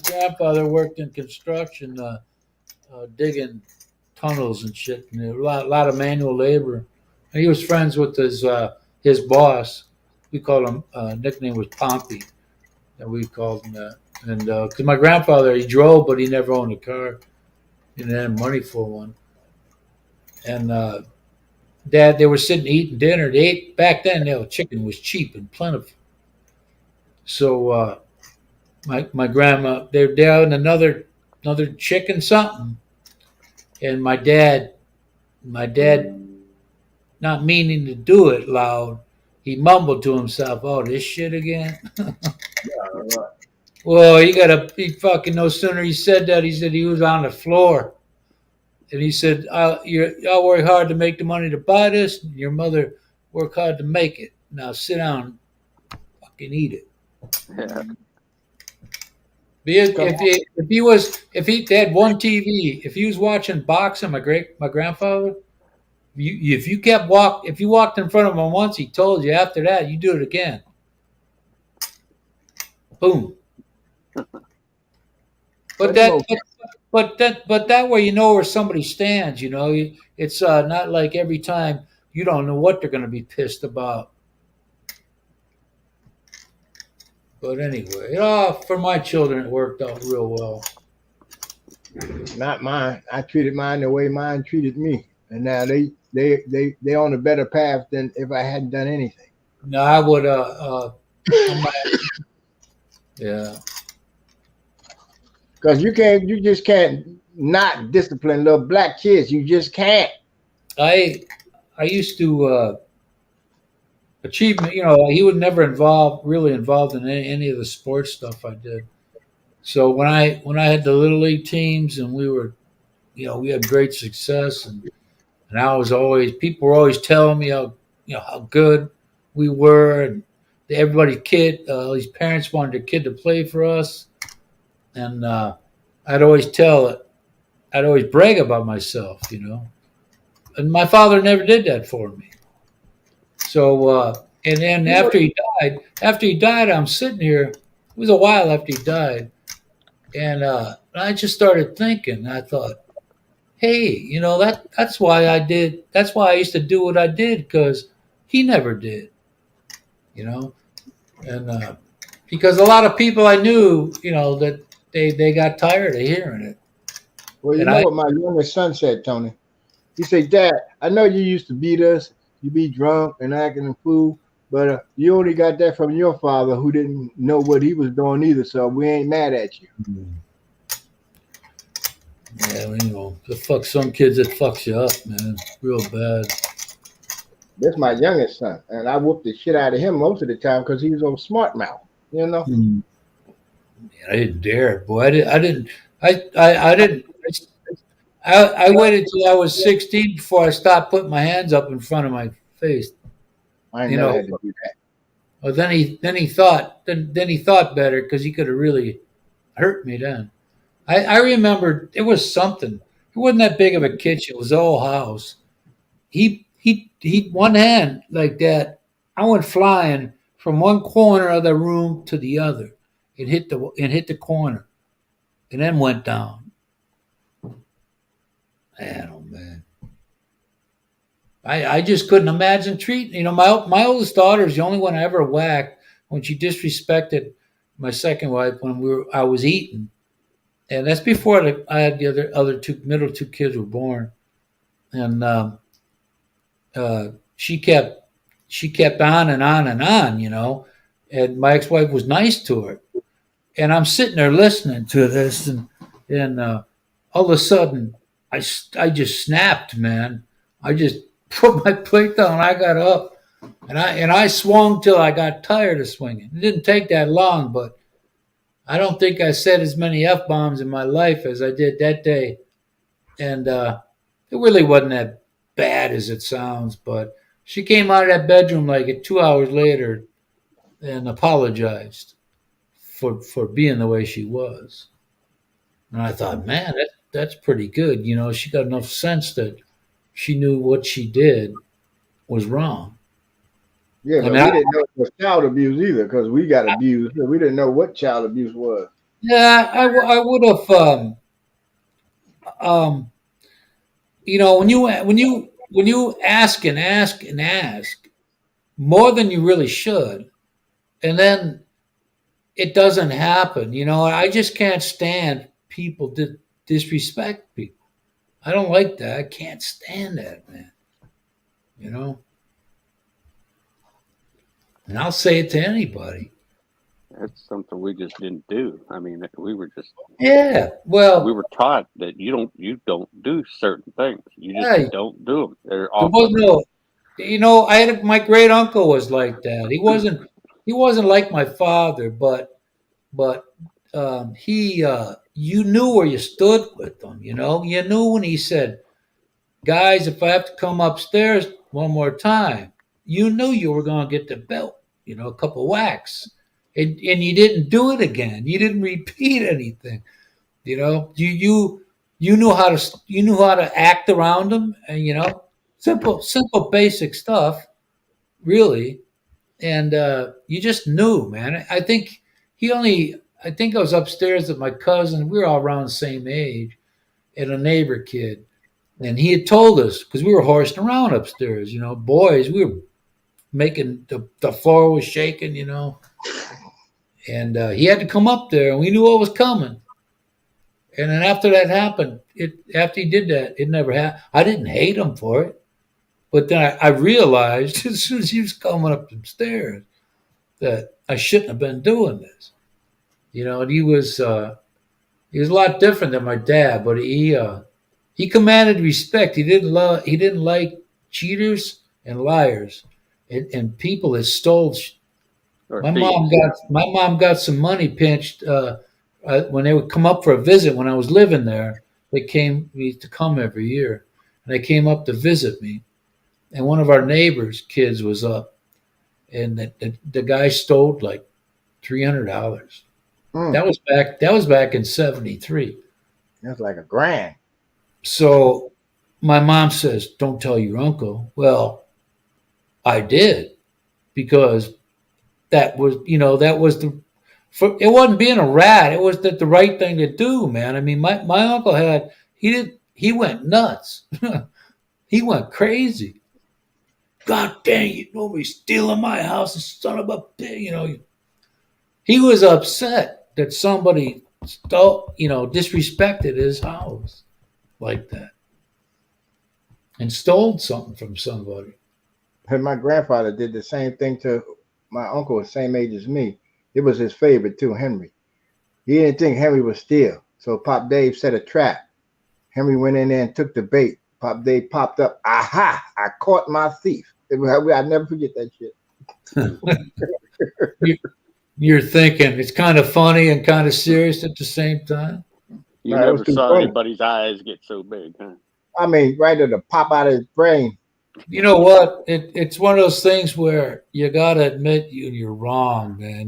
grandfather worked in construction, digging tunnels and shit, and a lot of manual labor. And he was friends with his boss. We called him nickname was Pompey, and we called him that. And because my grandfather, he drove, but he never owned a car. He didn't have money for one. And Dad, they were sitting eating dinner. They ate back then. Chicken was cheap and plentiful. So my grandma, they're down another chicken something, and my dad, not meaning to do it loud, he mumbled to himself, "Oh, this shit again." Well, he fucking no sooner he said that, he said he was on the floor. And he said, y'all work hard to make the money to buy this. And your mother worked hard to make it. Now sit down. fucking eat it. Yeah. If he they had one TV, if he was watching boxing, my grandfather, if you walked in front of him once, he told you after that you do it again. Boom. But that, but that way you know where somebody stands. You know, it's not like every time you don't know what they're going to be pissed about. But anyway, for my children, it worked out real well. Not mine. I treated mine the way mine treated me, and now they on a better path than if I hadn't done anything. No, I would. Yeah. Because you just can't not discipline little black kids. You just can't. I used to achievement. You know, he was never really involved in any of the sports stuff I did. So when I had the little league teams and we were, you know, we had great success and I was always people were always telling me how good we were and these parents wanted their kid to play for us and I'd always brag about myself, you know, and my father never did that for me. So and then after he died, I'm sitting here. It was a while after he died. And I just started thinking. I thought, hey, you know that's why I did. That's why I used to do what I did because he never did. You know, and because a lot of people I knew, you know, that they got tired of hearing it. Well, you know what my youngest son said, Tony. He said, "Dad, I know you used to beat us. You be drunk and acting a fool, but you only got that from your father who didn't know what he was doing either. So we ain't mad at you." Yeah, you know, some kids that fucks you up, man, real bad. That's my youngest son, and I whooped the shit out of him most of the time because he was on smart mouth. You know. Man, I didn't dare, boy. I didn't. I waited till I was 16 before I stopped putting my hands up in front of my face. I You never know. had to do that. Well, then he thought better because he could have really hurt me then. I remember it was something. It wasn't that big of a kitchen. It was the whole house. He one hand like that. I went flying from one corner of the room to the other. It hit the corner, and then went down. Man, oh man. I just couldn't imagine treating. You know, my oldest daughter is the only one I ever whacked when she disrespected my second wife when I was eating, and that's before I had the other middle two kids were born, and she kept on and on and on, you know, and my ex-wife was nice to her, and I'm sitting there listening to this, and all of a sudden I just snapped, man. I just put my plate down. I got up and I swung till I got tired of swinging. It didn't take that long, but I don't think I said as many F-bombs in my life as I did that day. And it really wasn't that bad as it sounds, but she came out of that bedroom like 2 hours later and apologized for being the way she was. And I thought, man, that's pretty good. You know, she got enough sense that she knew what she did was wrong. Yeah, but we didn't know it was child abuse either because we got abused. We didn't know what child abuse was. Yeah, I would have. You know, when you ask and ask and ask more than you really should, and then it doesn't happen. You know, I just can't stand people disrespect people. I don't like that. I can't stand that, man. You know? And I'll say it to anybody. That's something we just didn't do. I mean, we were just Yeah. Well, we were taught that you don't do certain things. You just don't do them. They're off. You know, my great uncle was like that. He wasn't like my father, but he you knew where you stood with him. You know, you knew when he said, "Guys, if I have to come upstairs one more time," you knew you were going to get the belt. a couple whacks, and you didn't do it again. You didn't repeat anything. You knew how to act around them, and simple basic stuff, really. And you just knew, man. I think I was upstairs with my cousin. We were all around the same age, and a neighbor kid, and he had told us because we were horsing around upstairs. Boys, we were making the floor was shaking, and he had to come up there, and we knew what was coming. And then after that happened, after he did that, it never happened. I didn't hate him for it, but then I realized as soon as he was coming up the stairs that I shouldn't have been doing this. And he was a lot different than my dad, but he commanded respect. He didn't like cheaters and liars and people that stole. Or My thieves. mom got some money pinched when they would come up for a visit when I was living there. We used to come every year, and they came up to visit me. And one of our neighbors' kids was up, and the guy stole like $300. Mm, That was back in '73. that's like a grand. So my mom says, "Don't tell your uncle." Well, I did because that was it wasn't being a rat. It was the right thing to do, man. I mean, my uncle he went nuts. He went crazy. God dang, you know me stealing my house, son of a bitch. He was upset that somebody disrespected his house like that and stole something from somebody. And my grandfather did the same thing to my uncle, the same age as me. It was his favorite too, Henry. He didn't think Henry would steal. So Pop Dave set a trap. Henry went in there and took the bait. Pop Dave popped up. Aha! I caught my thief. I'll never forget that shit. You're thinking it's kind of funny and kind of serious at the same time. You No, it was never too saw funny. anybody's eyes get so big, huh? I mean, right at the pop out of his brain. You know what? It's one of those things where you gotta admit you're wrong, man.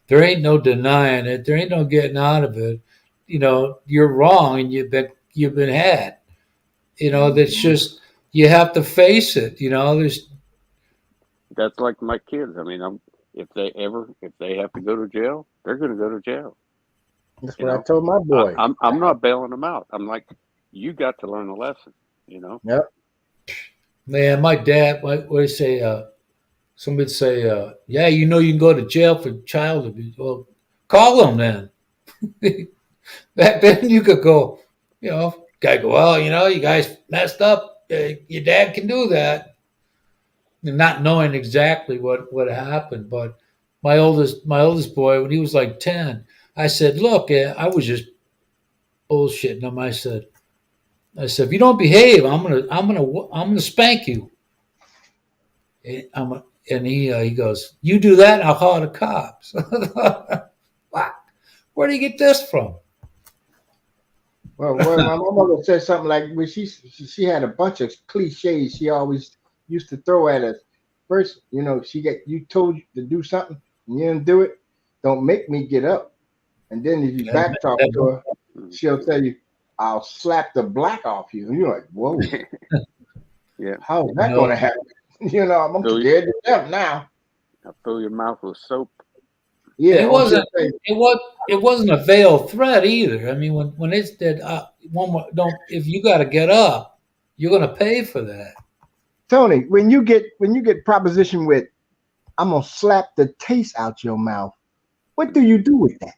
There ain't no denying it. There ain't no getting out of it. You're wrong, and you've been had. That's just you have to face it. There's That's like my kids. I mean, if they have to go to jail, they're going to go to jail. That's You what I know, told my boy. I'm not bailing them out. I'm like, you got to learn a lesson. Yep. man. My dad. What do you say? Somebody'd say, "Yeah, you can go to jail for child abuse." Well, call them then. Back then, you could go. Guy go. Well, you guys messed up. Your dad can do that. And not knowing exactly what happened, but my oldest boy, when he was like 10, I said, "Look, I was just bullshitting him." I said, "If you don't behave, I'm gonna spank you." And he goes, "You do that, and I'll call the cops." Wow. Where do you get this from? Well, my mother said something like when she had a bunch of cliches she always used to throw at us. First, you told you to do something and you didn't do it. Don't make me get up. And then if you backtalk to her, she'll tell you, "I'll slap the black off you." And you're like, "Whoa, Yeah. how is that going to happen?" I'm scared to death now. I fill your mouth with soap. Yeah, It wasn't. It wasn't a veiled threat either. I mean, when it's dead, one more, don't. If you got to get up, you're going to pay for that. Tony, when you get proposition with, "I'm gonna slap the taste out your mouth," what do you do with that?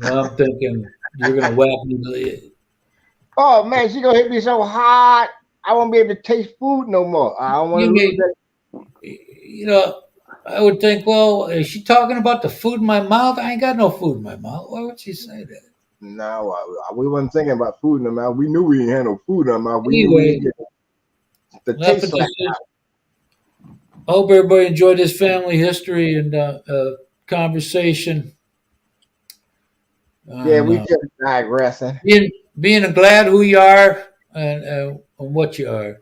Well, I'm thinking you're going to whack me. Oh man, she gonna hit me so hard, I won't be able to taste food no more. I don't want to lose that. I would think, well, is she talking about the food in my mouth? I ain't got no food in my mouth. Why would she say that? No, we wasn't thinking about food in the mouth. We knew we didn't have no food in our mouth. We knew Anyway, we didn't get the enough taste of like this. I hope everybody enjoyed this family history and conversation. Yeah, we And, just digressing. being glad who you are and what you are.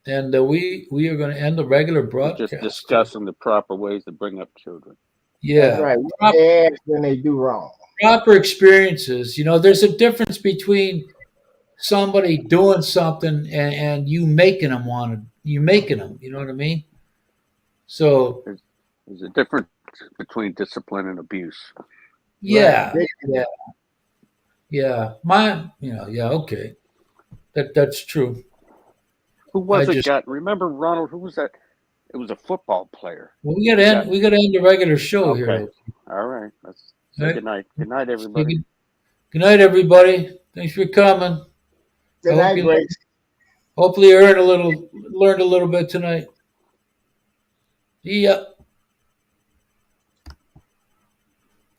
and we are going to end the regular We're broadcast. just discussing the proper ways to bring up children. Yeah, That's right. Prop- They ask when they do wrong. proper experiences. You know, there's a difference between somebody doing something and you making them want to. You making them. You know what I mean? So There's a difference between discipline and abuse. yeah, Right. yeah. Yeah. Okay, that's true. Who was I it? just- Got remember Ronald? Who was that? It was a football player. Well, we got to end. We got to end the regular show Okay. here. All right. Let's say Right. good night. Good night, everybody. Good night, everybody. Thanks for coming. Good I hope night, you- Grace. Hopefully, you learned a little bit tonight. See ya.